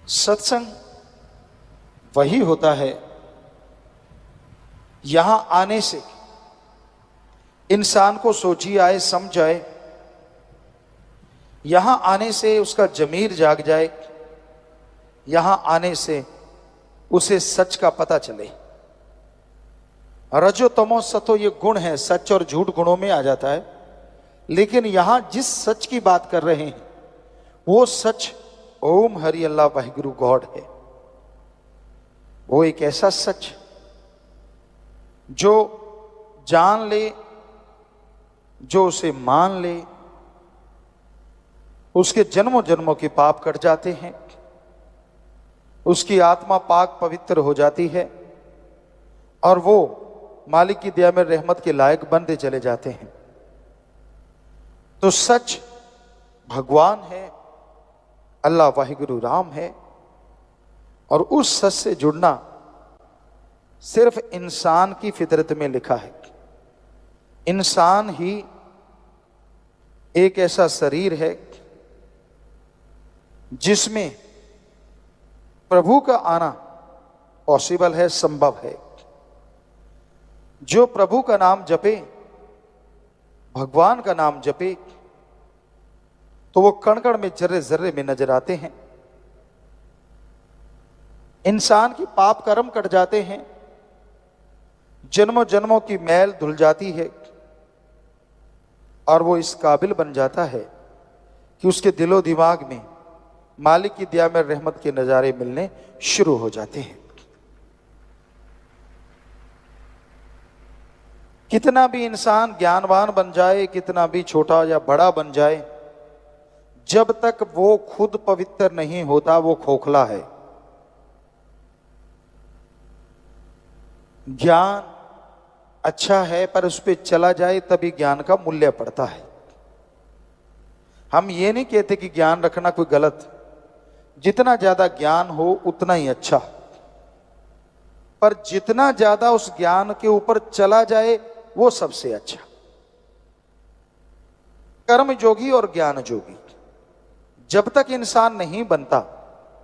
सत्संग वही होता है यहां आने से इंसान को सोची आए, समझ आए, यहां आने से उसका जमीर जाग जाए, यहां आने से उसे सच का पता चले। रजो तमो सतो ये गुण है, सच और झूठ गुणों में आ जाता है। लेकिन यहां जिस सच की बात कर रहे हैं वो सच ओम हरि अल्लाह वाहिगुरु गॉड है। वो एक ऐसा सच जो जान ले, जो उसे मान ले, उसके जन्मों जन्मों के पाप कट जाते हैं, उसकी आत्मा पाक पवित्र हो जाती है और वो मालिक की दया में रहमत के लायक बनते चले जाते हैं। तो सच भगवान है, अल्लाह वाहिगुरु राम है। और उस सच से जुड़ना सिर्फ इंसान की फितरत में लिखा है। इंसान ही एक ऐसा शरीर है जिसमें प्रभु का आना पॉसिबल है, संभव है। जो प्रभु का नाम जपे, भगवान का नाम जपे, तो वो कण कण में, जर्रे जर्रे में नजर आते हैं। इंसान की पाप कर्म कट जाते हैं, जन्मों जन्मों की मैल धुल जाती है और वो इस काबिल बन जाता है कि उसके दिलो दिमाग में मालिक की दया में रहमत के नजारे मिलने शुरू हो जाते हैं। कितना भी इंसान ज्ञानवान बन जाए, कितना भी छोटा या बड़ा बन जाए, जब तक वो खुद पवित्र नहीं होता वो खोखला है। ज्ञान अच्छा है पर उस पर चला जाए तभी ज्ञान का मूल्य पड़ता है। हम ये नहीं कहते कि ज्ञान रखना कोई गलत, जितना ज्यादा ज्ञान हो उतना ही अच्छा, पर जितना ज्यादा उस ज्ञान के ऊपर चला जाए वो सबसे अच्छा। कर्म जोगी और ज्ञान जोगी जब तक इंसान नहीं बनता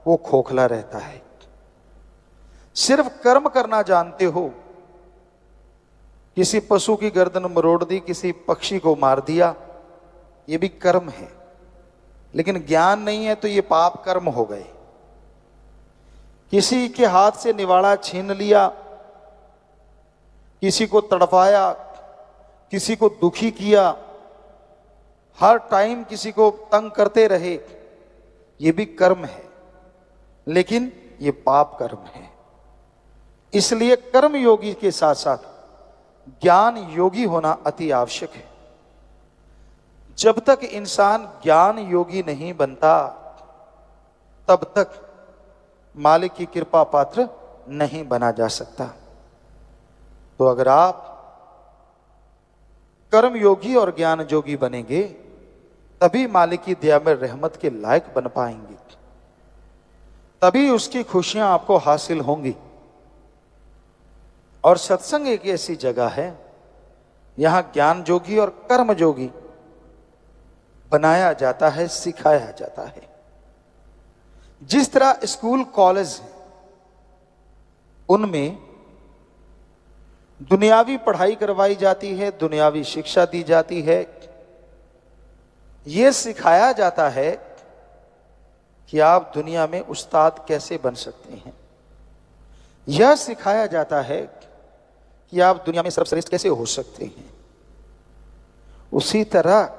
वो खोखला रहता है। सिर्फ कर्म करना जानते हो, किसी पशु की गर्दन मरोड़ दी, किसी पक्षी को मार दिया, ये भी कर्म है। लेकिन ज्ञान नहीं है तो ये पाप कर्म हो गए। किसी के हाथ से निवाड़ा छीन लिया, किसी को तड़पाया, किसी को दुखी किया, हर टाइम किसी को तंग करते रहे, ये भी कर्म है, लेकिन ये पाप कर्म है। इसलिए कर्म योगी के साथ साथ ज्ञान योगी होना अति आवश्यक है। जब तक इंसान ज्ञान योगी नहीं बनता तब तक मालिक की कृपा पात्र नहीं बना जा सकता। तो अगर आप कर्म योगी और ज्ञान योगी बनेंगे तभी मालिक की दया में रहमत के लायक बन पाएंगे, तभी उसकी खुशियां आपको हासिल होंगी। और सत्संग एक ऐसी जगह है यहां ज्ञान जोगी और कर्म जोगी बनाया जाता है, सिखाया जाता है। जिस तरह स्कूल कॉलेज उनमें दुनियावी पढ़ाई करवाई जाती है, दुनियावी शिक्षा दी जाती है, यह सिखाया जाता है कि आप दुनिया में उस्ताद कैसे बन सकते हैं। यह सिखाया जाता है कि आप दुनिया में सर्वश्रेष्ठ कैसे हो सकते हैं। उसी तरह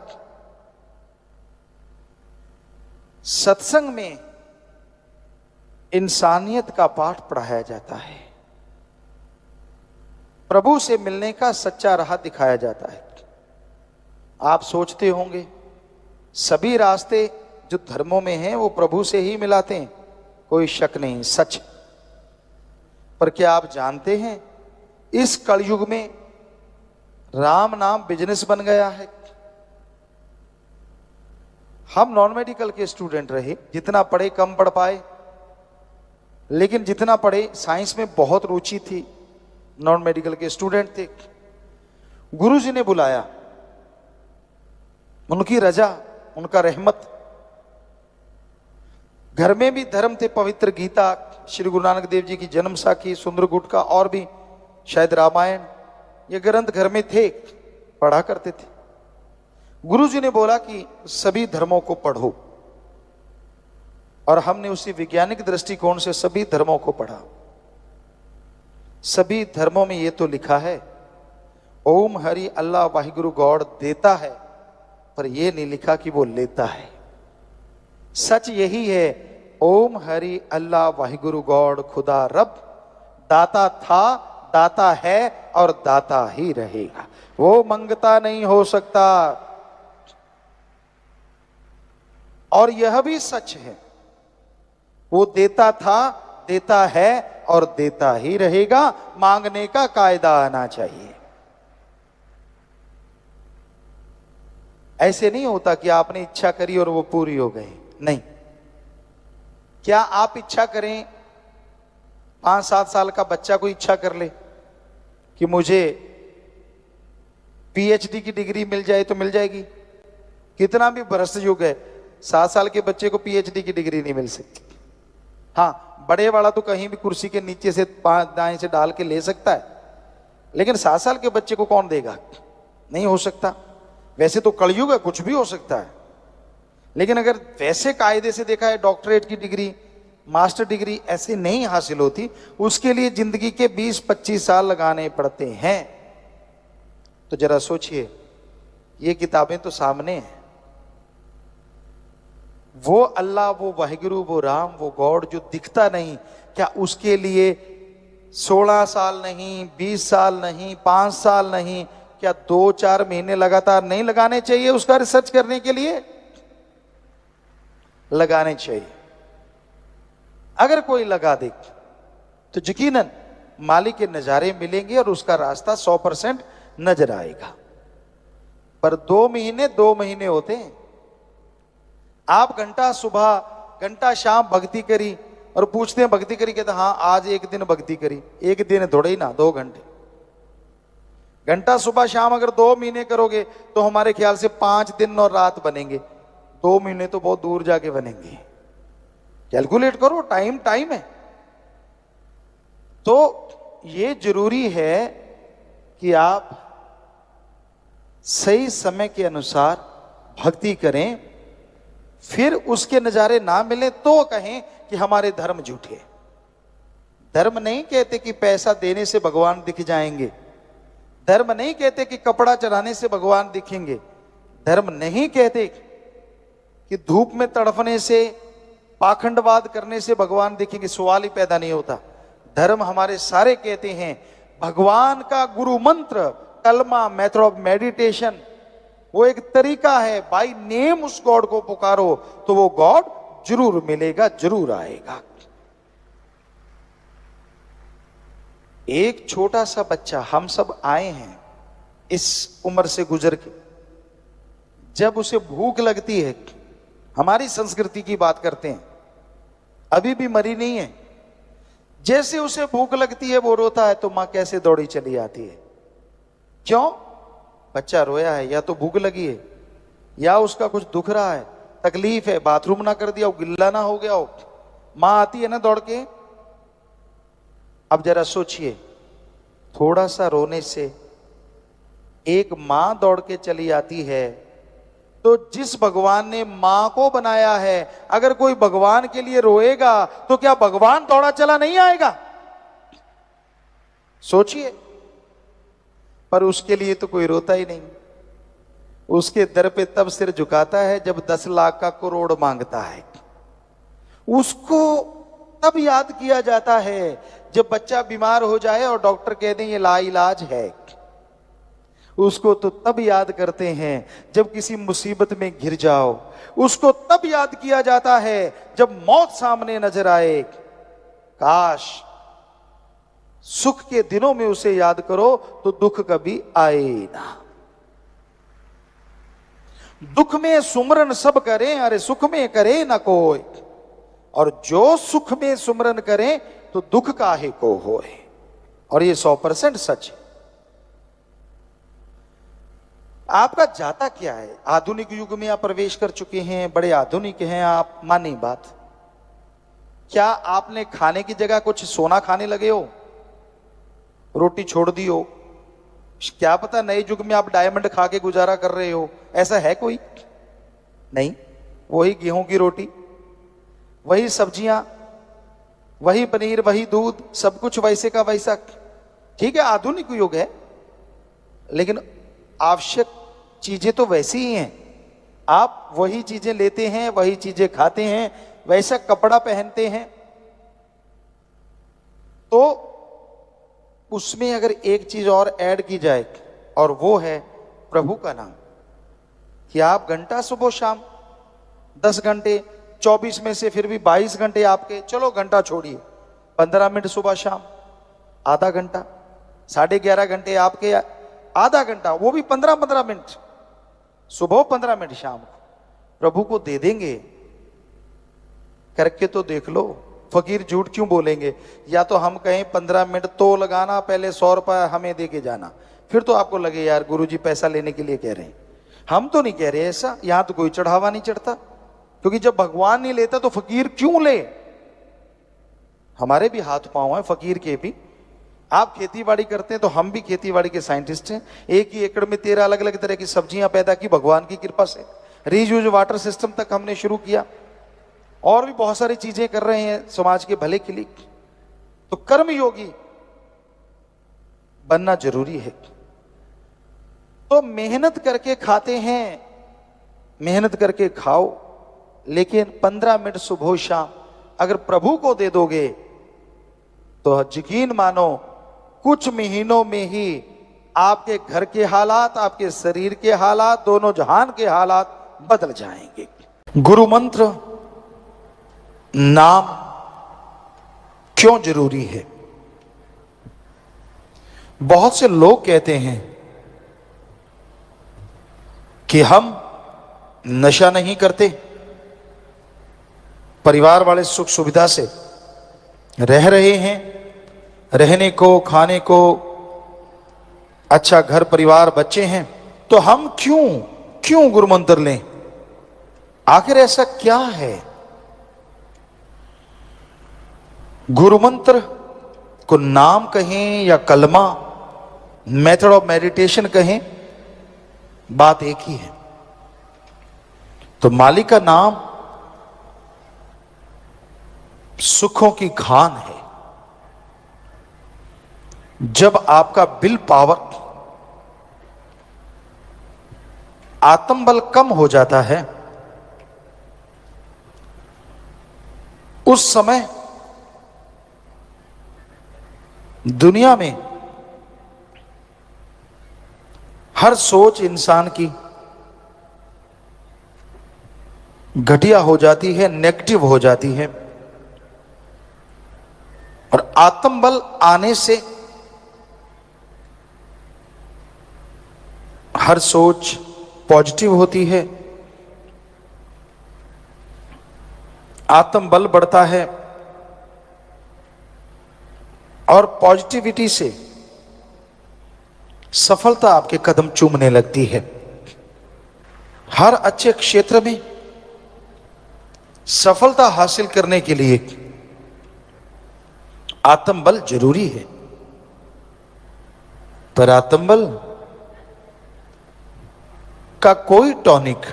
सत्संग में इंसानियत का पाठ पढ़ाया जाता है, प्रभु से मिलने का सच्चा राह दिखाया जाता है। आप सोचते होंगे सभी रास्ते जो धर्मों में हैं वो प्रभु से ही मिलाते हैं, कोई शक नहीं, सच। पर क्या आप जानते हैं इस कलयुग में राम नाम बिजनेस बन गया है। हम नॉन मेडिकल के स्टूडेंट रहे, जितना पढ़े कम पढ़ पाए, लेकिन जितना पढ़े साइंस में बहुत रुचि थी। नॉन मेडिकल के स्टूडेंट थे, गुरुजी ने बुलाया, उनकी रजा, उनका रहमत, घर में भी धर्म थे, पवित्र गीता, श्री गुरु नानक देव जी की जन्म साखी, सुंदर गुटका और भी शायद रामायण, ये ग्रंथ घर में थे, पढ़ा करते थे। गुरु जी ने बोला कि सभी धर्मों को पढ़ो, और हमने उसी वैज्ञानिक दृष्टिकोण से सभी धर्मों को पढ़ा। सभी धर्मों में ये तो लिखा है ओम हरि अल्लाह वाहिगुरु गॉड देता है, पर यह नहीं लिखा कि वो लेता है। सच यही है, ओम हरि अल्लाह वाहिगुरु गॉड खुदा रब दाता था, दाता है और दाता ही रहेगा, वो मंगता नहीं हो सकता। और यह भी सच है, वो देता था, देता है और देता ही रहेगा, मांगने का कायदा आना चाहिए। ऐसे नहीं होता कि आपने इच्छा करी और वो पूरी हो गई, नहीं। क्या आप इच्छा करें, 5-7 साल का बच्चा कोई इच्छा कर ले कि मुझे पीएचडी की डिग्री मिल जाए तो मिल जाएगी? कितना भी भ्रष्ट युग है, 7 साल के बच्चे को पीएचडी की डिग्री नहीं मिल सकती। हाँ, बड़े वाला तो कहीं भी कुर्सी के नीचे से दाएं से डाल के ले सकता है, लेकिन 7 साल के बच्चे को कौन देगा? नहीं हो सकता। वैसे तो कलयुग है, कुछ भी हो सकता है, लेकिन अगर वैसे कायदे से देखा है, डॉक्टरेट की डिग्री, मास्टर डिग्री ऐसे नहीं हासिल होती, उसके लिए जिंदगी के 20-25 साल लगाने पड़ते हैं। तो जरा सोचिए, ये किताबें तो सामने हैं, वो अल्लाह, वो वाहिगुरु, वो राम, वो गॉड जो दिखता नहीं, क्या उसके लिए 16 साल नहीं, 20 साल नहीं, 5 साल नहीं, क्या 2-4 महीने लगातार नहीं लगाने चाहिए उसका रिसर्च करने के लिए? लगाने चाहिए। अगर कोई लगा दे तो यकीनन मालिक के नजारे मिलेंगे और उसका रास्ता 100% नजर आएगा। पर 2 महीने होते हैं। आप घंटा सुबह घंटा शाम भक्ति करी और पूछते हैं भक्ति करी, कहते हाँ आज एक दिन भक्ति करी। एक दिन थोड़े ही ना, 2 घंटे। घंटा सुबह शाम अगर 2 महीने करोगे तो हमारे ख्याल से 5 दिन और रात बनेंगे। 2 महीने तो बहुत दूर जाके बनेंगे। कैलकुलेट करो, टाइम है। तो ये जरूरी है कि आप सही समय के अनुसार भक्ति करें, फिर उसके नजारे ना मिले तो कहें कि हमारे धर्म झूठे। धर्म नहीं कहते कि पैसा देने से भगवान दिख जाएंगे। धर्म नहीं कहते कि कपड़ा चढ़ाने से भगवान दिखेंगे। धर्म नहीं कहते कि धूप में तड़फने से, पाखंडवाद करने से भगवान दिखेंगे। सवाल ही पैदा नहीं होता। धर्म हमारे सारे कहते हैं भगवान का गुरु मंत्र, कलमा, मेथड ऑफ मेडिटेशन, वो एक तरीका है। बाय नेम उस गॉड को पुकारो तो वो गॉड जरूर मिलेगा, जरूर आएगा। एक छोटा सा बच्चा, हम सब आए हैं इस उम्र से गुजर के, जब उसे भूख लगती है, हमारी संस्कृति की बात करते हैं, अभी भी मरी नहीं है, जैसे उसे भूख लगती है वो रोता है तो मां कैसे दौड़ी चली आती है। क्यों? बच्चा रोया है, या तो भूख लगी है, या उसका कुछ दुख रहा है, तकलीफ है, बाथरूम ना कर दिया हो, गिल्ला ना हो गया हो, मां आती है ना दौड़ के। अब जरा सोचिए, थोड़ा सा रोने से एक मां दौड़ के चली आती है, तो जिस भगवान ने मां को बनाया है, अगर कोई भगवान के लिए रोएगा तो क्या भगवान दौड़ा चला नहीं आएगा? सोचिए। पर उसके लिए तो कोई रोता ही नहीं। उसके दर पे तब सिर झुकाता है जब 10 लाख का करोड़ मांगता है। उसको तब याद किया जाता है जब बच्चा बीमार हो जाए और डॉक्टर कह दें ये लाइलाज है। उसको तो तब याद करते हैं जब किसी मुसीबत में घिर जाओ। उसको तब याद किया जाता है जब मौत सामने नजर आए। काश सुख के दिनों में उसे याद करो तो दुख कभी आए ना। दुख में सुमरन सब करें, अरे सुख में करे ना कोई, और जो सुख में सुमरन करें तो दुख काहे को होए। और ये 100% सच है। आपका जाता क्या है? आधुनिक युग में आप प्रवेश कर चुके हैं, बड़े आधुनिक हैं आप, मानी बात। क्या आपने खाने की जगह कुछ सोना खाने लगे हो, रोटी छोड़ दी हो? क्या पता नए युग में आप डायमंड खा के गुजारा कर रहे हो, ऐसा है कोई? नहीं। वही गेहूं की रोटी, वही सब्जियां, वही पनीर, वही दूध, सब कुछ वैसे का वैसा। ठीक है, आधुनिक युग है, लेकिन आवश्यक चीजें तो वैसी ही हैं। आप वही चीजें लेते हैं, वही चीजें खाते हैं, वैसा कपड़ा पहनते हैं। तो उसमें अगर एक चीज और ऐड की जाए, और वो है प्रभु का नाम, कि आप घंटा सुबह शाम 10 घंटे, 24 में से फिर भी 22 घंटे आपके, चलो घंटा छोड़िए, 15 मिनट सुबह शाम, आधा घंटा, 11.5 घंटे आपके, आधा घंटा, वो भी 15-15 मिनट सुबह, 15 मिनट शाम को प्रभु को दे देंगे। करके तो देख लो, फकीर झूठ क्यों बोलेंगे? या तो हम कहें 15 मिनट तो लगाना, पहले 100 रुपया हमें दे के जाना, फिर तो आपको लगे यार गुरुजी पैसा लेने के लिए कह रहे हैं। हम तो नहीं कह रहे ऐसा, यहां तो कोई चढ़ावा नहीं चढ़ता, क्योंकि जब भगवान नहीं लेता तो फकीर क्यों ले? हमारे भी हाथ पांव हैं फकीर के भी। आप खेती बाड़ी करते हैं तो हम भी खेती बाड़ी के साइंटिस्ट हैं। एक ही एकड़ में 13 अलग अलग तरह की सब्जियां पैदा की भगवान की कृपा से। रीयूज वाटर सिस्टम तक हमने शुरू किया, और भी बहुत सारी चीजें कर रहे हैं समाज के भले के लिए। तो कर्म योगी बनना जरूरी है। तो मेहनत करके खाते हैं, मेहनत करके खाओ, लेकिन 15 मिनट सुबह शाम अगर प्रभु को दे दोगे तो यकीन मानो कुछ महीनों में ही आपके घर के हालात, आपके शरीर के हालात, दोनों जहान के हालात बदल जाएंगे। गुरु मंत्र नाम क्यों जरूरी है? बहुत से लोग कहते हैं कि हम नशा नहीं करते, परिवार वाले सुख सुविधा से रह रहे हैं, रहने को, खाने को, अच्छा घर परिवार बच्चे हैं, तो हम क्यों गुरु मंत्र लें? आखिर ऐसा क्या है? गुरु मंत्र को नाम कहें या कलमा, मेथड ऑफ मेडिटेशन कहें, बात एक ही है। तो मालिक का नाम सुखों की खान है। जब आपका विल पावर, आत्मबल कम हो जाता है, उस समय दुनिया में हर सोच इंसान की घटिया हो जाती है, नेगेटिव हो जाती है। और आत्मबल आने से हर सोच पॉजिटिव होती है, आत्मबल बढ़ता है, और पॉजिटिविटी से सफलता आपके कदम चूमने लगती है। हर अच्छे क्षेत्र में सफलता हासिल करने के लिए आत्मबल जरूरी है। पर आत्मबल का कोई tonic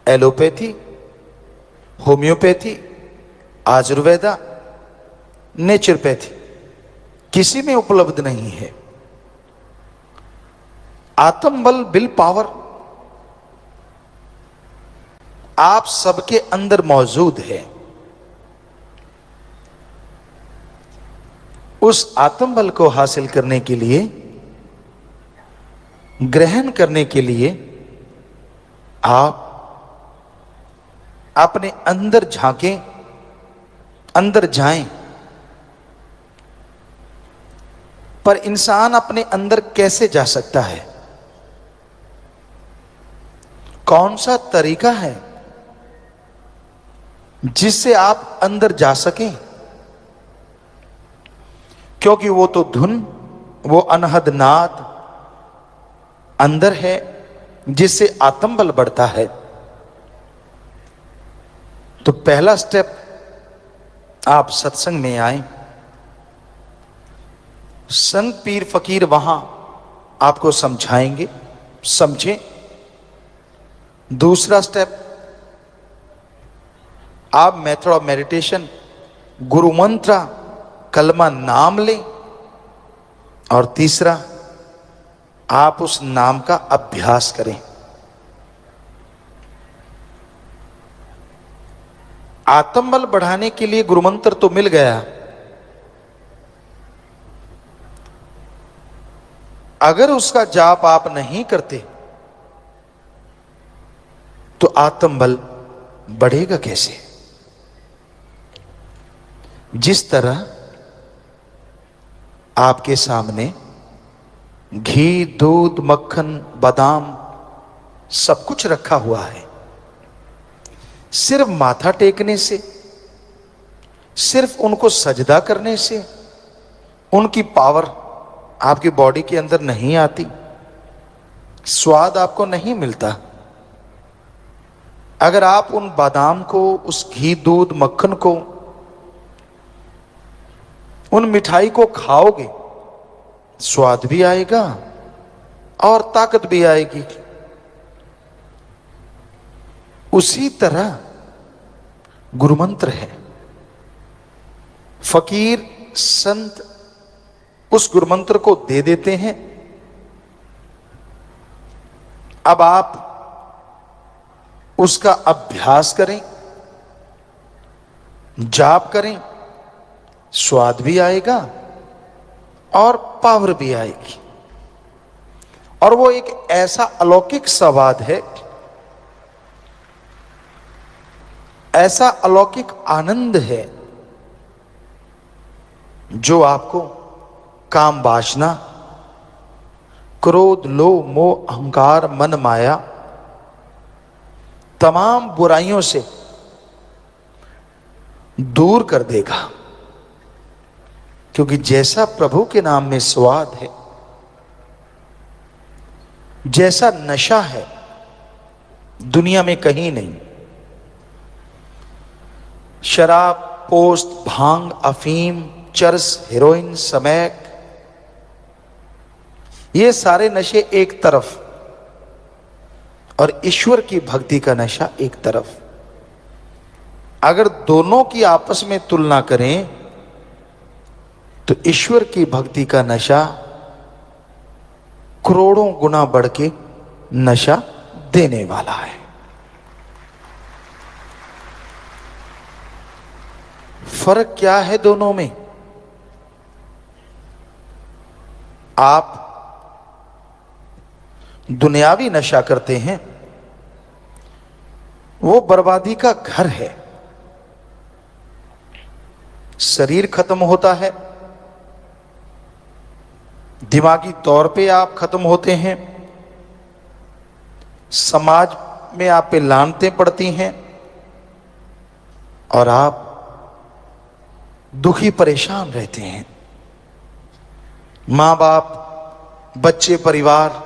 allopathy, homeopathy, Ayurveda, naturopathy किसी में उपलब्ध नहीं है। आत्मबल, विल पावर आप सबके अंदर मौजूद है। उस आत्मबल को हासिल करने के लिए, ग्रहण करने के लिए आप अपने अंदर झांकें, अंदर जाएं। पर इंसान अपने अंदर कैसे जा सकता है? कौन सा तरीका है जिससे आप अंदर जा सकें? क्योंकि वो तो धुन, वो अनहद नाद अंदर है जिससे आत्मबल बढ़ता है। तो पहला स्टेप आप सत्संग में आए, संत पीर फकीर वहां आपको समझाएंगे, समझें। दूसरा स्टेप, आप मेथड ऑफ मेडिटेशन, गुरु मंत्र, कलमा नाम लें। और तीसरा, आप उस नाम का अभ्यास करें। आत्मबल बढ़ाने के लिए गुरु मंत्र तो मिल गया, अगर उसका जाप आप नहीं करते तो आत्मबल बढ़ेगा कैसे? जिस तरह आपके सामने घी, दूध, मक्खन, बादाम सब कुछ रखा हुआ है, सिर्फ माथा टेकने से, सिर्फ उनको सजदा करने से उनकी पावर आपकी बॉडी के अंदर नहीं आती, स्वाद आपको नहीं मिलता। अगर आप उन बादाम को, उस घी, दूध, मक्खन को, उन मिठाई को खाओगे, स्वाद भी आएगा और ताकत भी आएगी। उसी तरह गुरु मंत्र है। फकीर, संत उस गुरु मंत्र को दे देते हैं। अब आप उसका अभ्यास करें, जाप करें, स्वाद भी आएगा और पावर भी आएगी। और वो एक ऐसा अलौकिक स्वाद है, ऐसा अलौकिक आनंद है जो आपको काम, वासना, क्रोध, लोभ, मोह, अहंकार, मन, माया, तमाम बुराइयों से दूर कर देगा। क्योंकि जैसा प्रभु के नाम में स्वाद है, जैसा नशा है, दुनिया में कहीं नहीं। शराब, पोस्त, भांग, अफीम, चरस, हेरोइन, स्मैक, ये सारे नशे एक तरफ और ईश्वर की भक्ति का नशा एक तरफ। अगर दोनों की आपस में तुलना करें तो ईश्वर की भक्ति का नशा करोड़ों गुना बढ़ के नशा देने वाला है। फर्क क्या है दोनों में? आप दुनियावी नशा करते हैं, वो बर्बादी का घर है। शरीर खत्म होता है, दिमागी तौर पे आप खत्म होते हैं, समाज में आप पे लानतें पड़ती हैं और आप दुखी परेशान रहते हैं। मां बाप, बच्चे, परिवार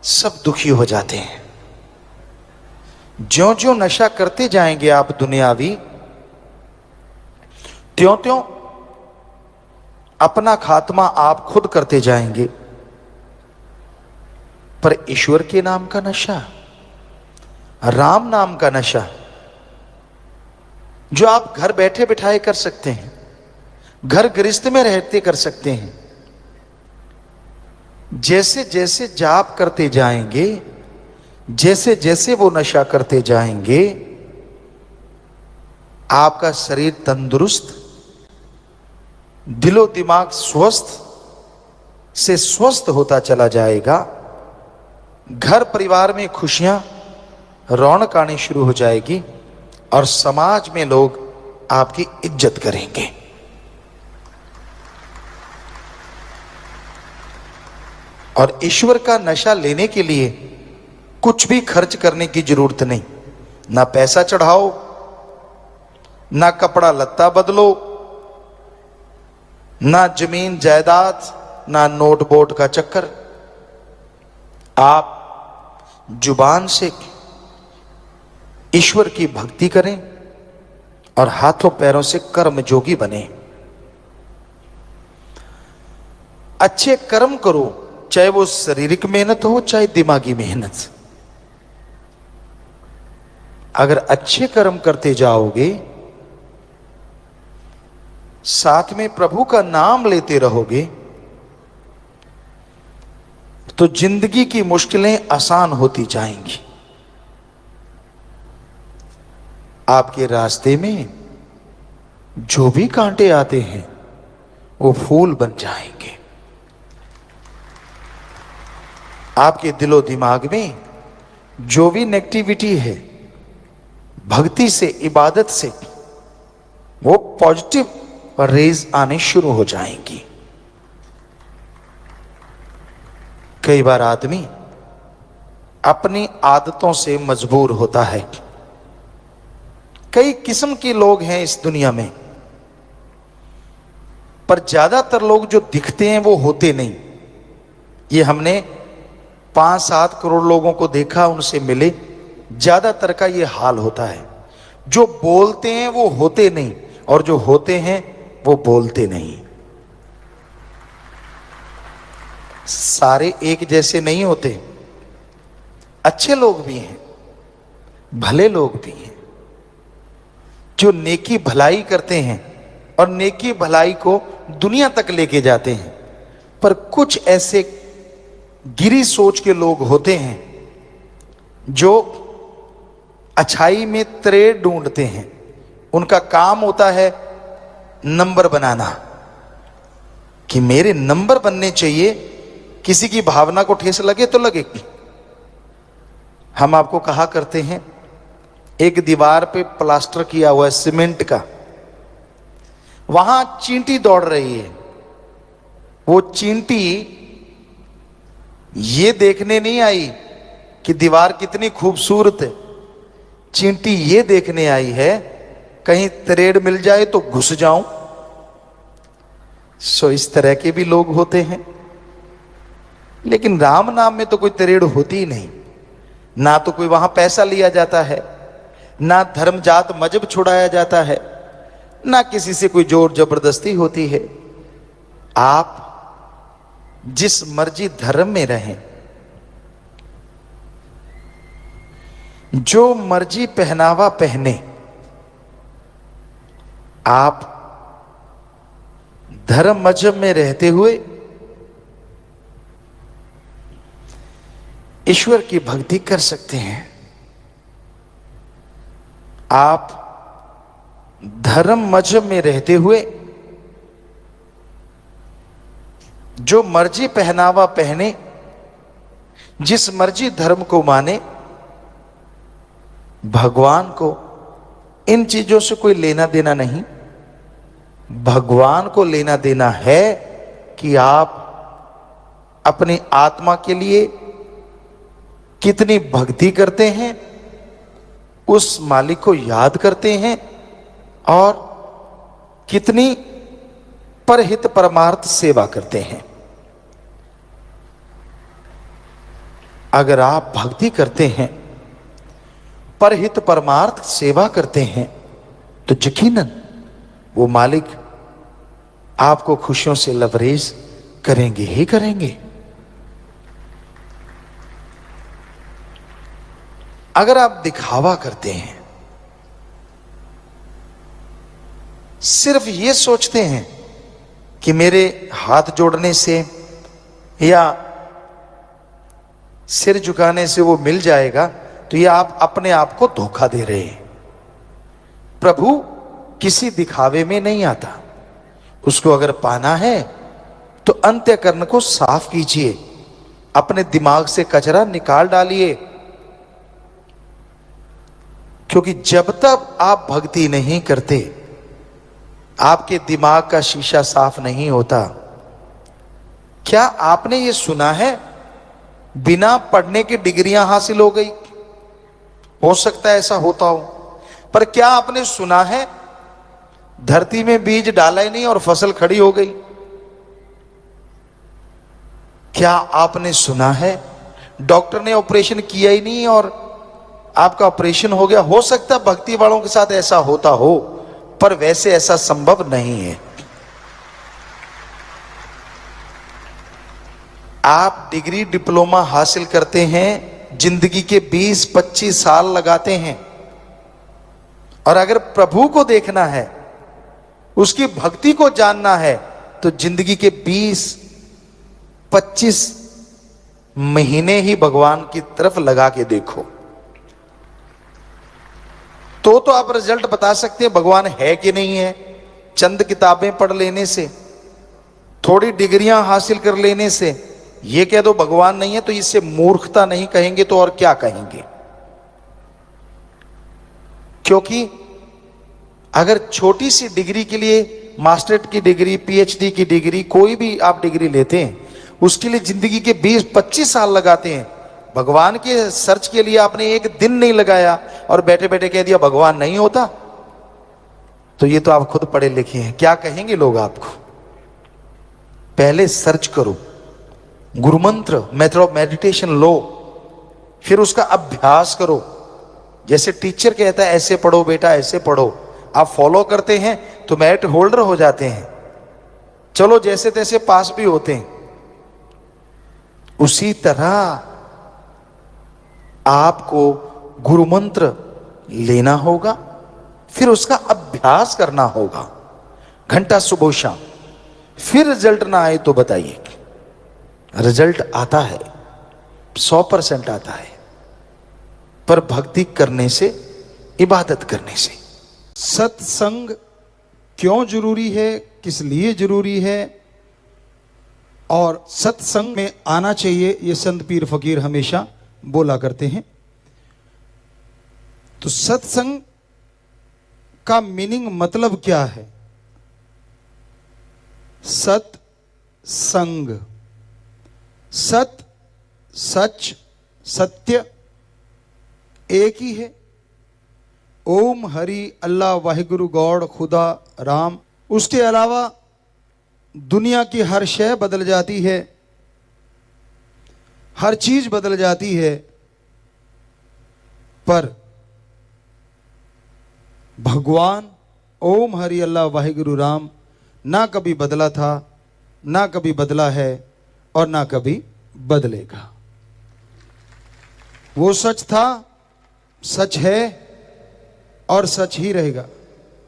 सब दुखी हो जाते हैं। ज्यों ज्यों नशा करते जाएंगे आप दुनियावी, त्यों त्यों अपना खात्मा आप खुद करते जाएंगे। पर ईश्वर के नाम का नशा, राम नाम का नशा, जो आप घर बैठे बिठाए कर सकते हैं, घर गृहस्थ में रहते कर सकते हैं, जैसे जैसे जाप करते जाएंगे, जैसे जैसे वो नशा करते जाएंगे, आपका शरीर तंदुरुस्त, दिलो दिमाग स्वस्थ से स्वस्थ होता चला जाएगा। घर परिवार में खुशियां, रौनक आनी शुरू हो जाएगी और समाज में लोग आपकी इज्जत करेंगे। और ईश्वर का नशा लेने के लिए कुछ भी खर्च करने की जरूरत नहीं। ना पैसा चढ़ाओ, ना कपड़ा लत्ता बदलो, ना जमीन जायदाद, ना नोट बोट का चक्कर। आप जुबान से ईश्वर की भक्ति करें और हाथों पैरों से कर्म जोगी बने। अच्छे कर्म करो, चाहे वो शारीरिक मेहनत हो चाहे दिमागी मेहनत। अगर अच्छे कर्म करते जाओगे, साथ में प्रभु का नाम लेते रहोगे, तो जिंदगी की मुश्किलें आसान होती जाएंगी। आपके रास्ते में जो भी कांटे आते हैं वो फूल बन जाएंगे। आपके दिलो दिमाग में जो भी नेगेटिविटी है, भक्ति से, इबादत से वो पॉजिटिव रेज आने शुरू हो जाएंगी। कई बार आदमी अपनी आदतों से मजबूर होता है। कई किस्म के लोग हैं इस दुनिया में, पर ज्यादातर लोग जो दिखते हैं वो होते नहीं। ये हमने 5-7 करोड़ लोगों को देखा, उनसे मिले, ज्यादातर का ये हाल होता है। जो बोलते हैं वो होते नहीं, और जो होते हैं वो बोलते नहीं। सारे एक जैसे नहीं होते। अच्छे लोग भी हैं, भले लोग भी हैं, जो नेकी भलाई करते हैं और नेकी भलाई को दुनिया तक लेके जाते हैं। पर कुछ ऐसे गिरी सोच के लोग होते हैं जो अच्छाई में त्रेड़ ढूंढते हैं। उनका काम होता है नंबर बनाना, कि मेरे नंबर बनने चाहिए, किसी की भावना को ठेस लगे तो लगेगी। हम आपको कहा करते हैं, एक दीवार पे प्लास्टर किया हुआ है सीमेंट का, वहां चींटी दौड़ रही है। वो चींटी ये देखने नहीं आई कि दीवार कितनी खूबसूरत है, चींटी ये देखने आई है कहीं त्रेड़ मिल जाए तो घुस जाऊं। सो इस तरह के भी लोग होते हैं। लेकिन राम नाम में तो कोई त्रेड़ होती ही नहीं। ना तो कोई वहां पैसा लिया जाता है, ना धर्म जात मजहब छुड़ाया जाता है, ना किसी से कोई जोर जबरदस्ती होती है। आप जिस मर्जी धर्म में रहें, जो मर्जी पहनावा पहने, आप धर्म मजहब में रहते हुए ईश्वर की भक्ति कर सकते हैं। आप धर्म मजहब में रहते हुए जो मर्जी पहनावा पहने, जिस मर्जी धर्म को माने, भगवान को इन चीजों से कोई लेना देना नहीं। भगवान को लेना देना है कि आप अपनी आत्मा के लिए कितनी भक्ति करते हैं, उस मालिक को याद करते हैं, और कितनी परहित परमार्थ सेवा करते हैं। अगर आप भक्ति करते हैं, परहित परमार्थ सेवा करते हैं, तो यकीनन वो मालिक आपको खुशियों से लबरेज करेंगे ही करेंगे। अगर आप दिखावा करते हैं, सिर्फ ये सोचते हैं कि मेरे हाथ जोड़ने से या सिर झुकाने से वो मिल जाएगा, तो ये आप अपने आप को धोखा दे रहे हैं। प्रभु किसी दिखावे में नहीं आता। उसको अगर पाना है तो अंतःकरण को साफ कीजिए, अपने दिमाग से कचरा निकाल डालिए। क्योंकि जब तक आप भक्ति नहीं करते, आपके दिमाग का शीशा साफ नहीं होता। क्या आपने ये सुना है, बिना पढ़ने की डिग्रियां हासिल हो गई? हो सकता है ऐसा होता हो, पर क्या आपने सुना है धरती में बीज डाला ही नहीं और फसल खड़ी हो गई? क्या आपने सुना है डॉक्टर ने ऑपरेशन किया ही नहीं और आपका ऑपरेशन हो गया? हो सकता है भक्ति वालों के साथ ऐसा होता हो, पर वैसे ऐसा संभव नहीं है। आप डिग्री डिप्लोमा हासिल करते हैं, जिंदगी के 20-25 साल लगाते हैं, और अगर प्रभु को देखना है, उसकी भक्ति को जानना है, तो जिंदगी के 20-25 महीने ही भगवान की तरफ लगा के देखो, तो आप रिजल्ट बता सकते हैं भगवान है कि नहीं है। चंद किताबें पढ़ लेने से, थोड़ी डिग्रियां हासिल कर लेने से ये कह दो भगवान नहीं है, तो इससे मूर्खता नहीं कहेंगे तो और क्या कहेंगे। क्योंकि अगर छोटी सी डिग्री के लिए, मास्टरेट की डिग्री, पीएचडी की डिग्री, कोई भी आप डिग्री लेते हैं, उसके लिए जिंदगी के 20-25 साल लगाते हैं। भगवान के सर्च के लिए आपने एक दिन नहीं लगाया और बैठे बैठे कह दिया भगवान नहीं होता, तो ये तो आप खुद पढ़े लिखे हैं, क्या कहेंगे लोग आपको। पहले सर्च करो, गुरु मंत्र, मेथड ऑफ मेडिटेशन लो, फिर उसका अभ्यास करो। जैसे टीचर कहता है ऐसे पढ़ो बेटा, ऐसे पढ़ो, आप फॉलो करते हैं तो मेरिट होल्डर हो जाते हैं, चलो जैसे तैसे पास भी होते हैं। उसी तरह आपको गुरु मंत्र लेना होगा, फिर उसका अभ्यास करना होगा, घंटा सुबह शाम। फिर रिजल्ट ना आए तो बताइए। रिजल्ट आता है, 100% आता है, पर भक्ति करने से, इबादत करने से। सत्संग क्यों जरूरी है, किस लिए जरूरी है, और सत्संग में आना चाहिए, ये संत पीर फकीर हमेशा बोला करते हैं। तो सत्संग का मीनिंग, मतलब क्या है। सत्संग, सत सच सत्य एक ही है। ओम हरि अल्लाह वाहिगुरु गॉड खुदा राम। उसके अलावा दुनिया की हर शय बदल जाती है, हर चीज बदल जाती है, पर भगवान ओम हरि अल्लाह वाहिगुरु राम ना कभी बदला था, ना कभी बदला है, और ना कभी बदलेगा। वो सच था, सच है, और सच ही रहेगा।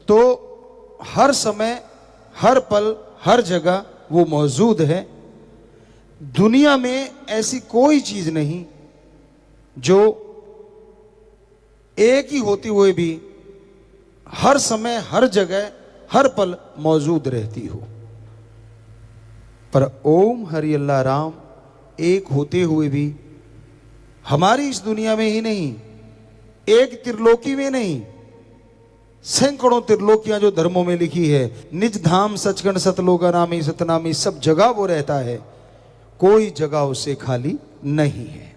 तो हर समय, हर पल, हर जगह वो मौजूद है। दुनिया में ऐसी कोई चीज नहीं जो एक ही होते हुए भी हर समय, हर जगह, हर पल मौजूद रहती हो। पर ओम हरि अल्लाह राम एक होते हुए भी हमारी इस दुनिया में ही नहीं, एक त्रिलोकी में नहीं, सैकड़ों त्रिलोकियां जो धर्मों में लिखी है, निज धाम सचखंड सतलोका नामी सतनामी, सब जगह वो रहता है, कोई जगह उसे खाली नहीं है।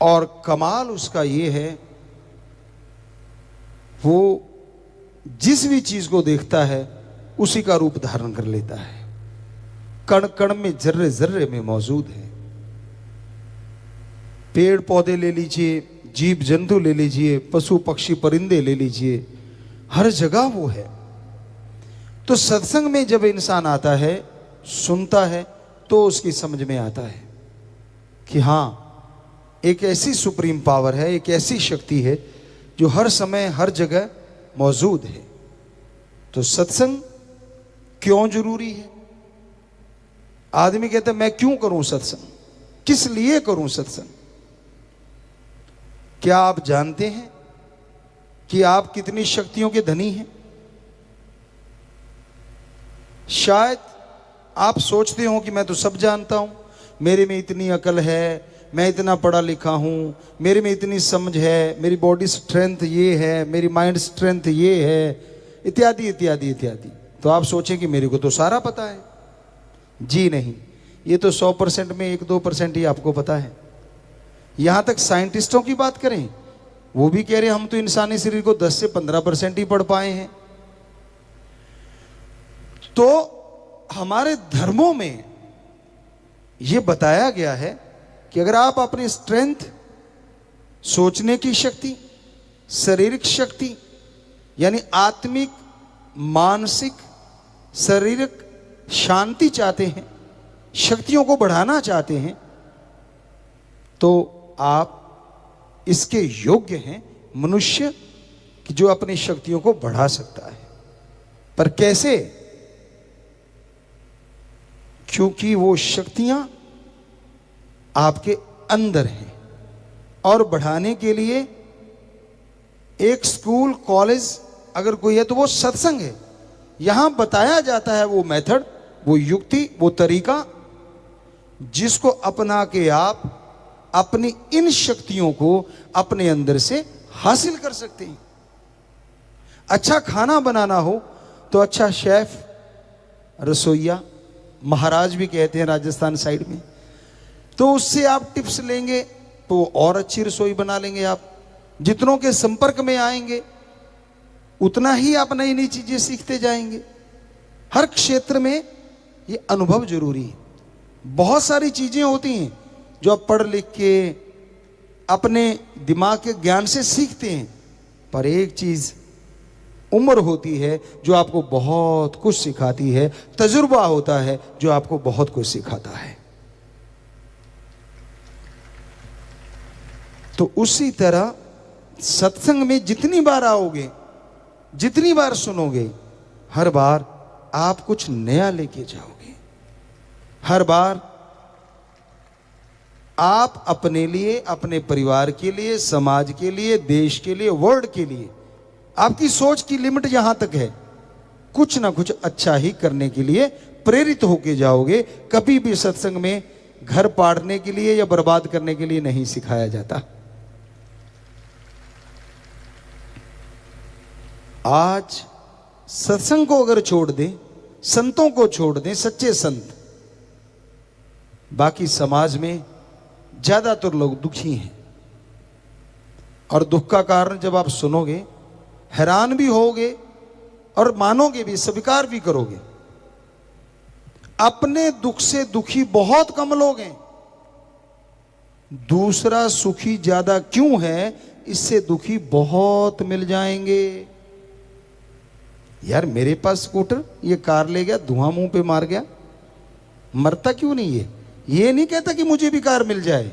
और कमाल उसका ये है, वो जिस भी चीज को देखता है उसी का रूप धारण कर लेता है, कण कण में, जर्रे जर्रे में मौजूद है। पेड़ पौधे ले लीजिए, जीव जंतु ले लीजिए, पशु पक्षी परिंदे ले लीजिए, हर जगह वो है। तो सत्संग में जब इंसान आता है, सुनता है, तो उसकी समझ में आता है कि हाँ, एक ऐसी सुप्रीम पावर है, एक ऐसी शक्ति है जो हर समय, हर जगह मौजूद है। तो सत्संग क्यों जरूरी है। आदमी कहता है मैं क्यों करूं सत्संग, किस लिए करूं सत्संग। क्या आप जानते हैं कि आप कितनी शक्तियों के धनी हैं। शायद आप सोचते हो कि मैं तो सब जानता हूं, मेरे में इतनी अकल है, मैं इतना पढ़ा लिखा हूं, मेरे में इतनी समझ है, मेरी बॉडी स्ट्रेंथ ये है, मेरी माइंड स्ट्रेंथ ये है, इत्यादि इत्यादि इत्यादि। तो आप सोचें कि मेरे को तो सारा पता है। जी नहीं, ये तो 100% में 1-2% ही आपको पता है। यहां तक साइंटिस्टों की बात करें, वो भी कह रहे हैं हम तो इंसानी शरीर को 10 से 15% ही पढ़ पाए हैं। तो हमारे धर्मों में यह बताया गया है कि अगर आप अपनी स्ट्रेंथ, सोचने की शक्ति, शारीरिक शक्ति यानी आत्मिक, मानसिक, शारीरिक शांति चाहते हैं, शक्तियों को बढ़ाना चाहते हैं, तो आप इसके योग्य हैं, मनुष्य कि जो अपनी शक्तियों को बढ़ा सकता है। पर कैसे? क्योंकि वो शक्तियां आपके अंदर हैं। और बढ़ाने के लिए एक स्कूल, कॉलेज अगर कोई है तो वो सत्संग है। यहां बताया जाता है वो मेथड, वो युक्ति, वो तरीका जिसको अपना के आप अपनी इन शक्तियों को अपने अंदर से हासिल कर सकते हैं। अच्छा खाना बनाना हो तो अच्छा शेफ, रसोइया, महाराज भी कहते हैं राजस्थान साइड में, तो उससे आप टिप्स लेंगे तो और अच्छी रसोई बना लेंगे। आप जितनों के संपर्क में आएंगे उतना ही आप नई नई चीजें सीखते जाएंगे। हर क्षेत्र में ये अनुभव जरूरी है। बहुत सारी चीजें होती हैं जो आप पढ़ लिख के अपने दिमाग के ज्ञान से सीखते हैं, पर एक चीज उम्र होती है जो आपको बहुत कुछ सिखाती है, तजुर्बा होता है जो आपको बहुत कुछ सिखाता है। तो उसी तरह सत्संग में जितनी बार आओगे, जितनी बार सुनोगे, हर बार आप कुछ नया लेके जाओगे। हर बार आप अपने लिए, अपने परिवार के लिए, समाज के लिए, देश के लिए, वर्ल्ड के लिए, आपकी सोच की लिमिट यहां तक है, कुछ ना कुछ अच्छा ही करने के लिए प्रेरित होके जाओगे। कभी भी सत्संग में घर पाड़ने के लिए या बर्बाद करने के लिए नहीं सिखाया जाता। आज सत्संग को अगर छोड़ दें, संतों को छोड़ दें, सच्चे संत, बाकी समाज में ज्यादातर लोग दुखी हैं। और दुख का कारण जब आप सुनोगे, हैरान भी होगे और मानोगे भी, स्वीकार भी करोगे। अपने दुख से दुखी बहुत कम लोग हैं। दूसरा सुखी ज्यादा क्यों है, इससे दुखी बहुत मिल जाएंगे। यार मेरे पास स्कूटर, ये कार ले गया, धुआं मुंह पे मार गया, मरता क्यों नहीं है? ये नहीं कहता कि मुझे भी कार मिल जाए।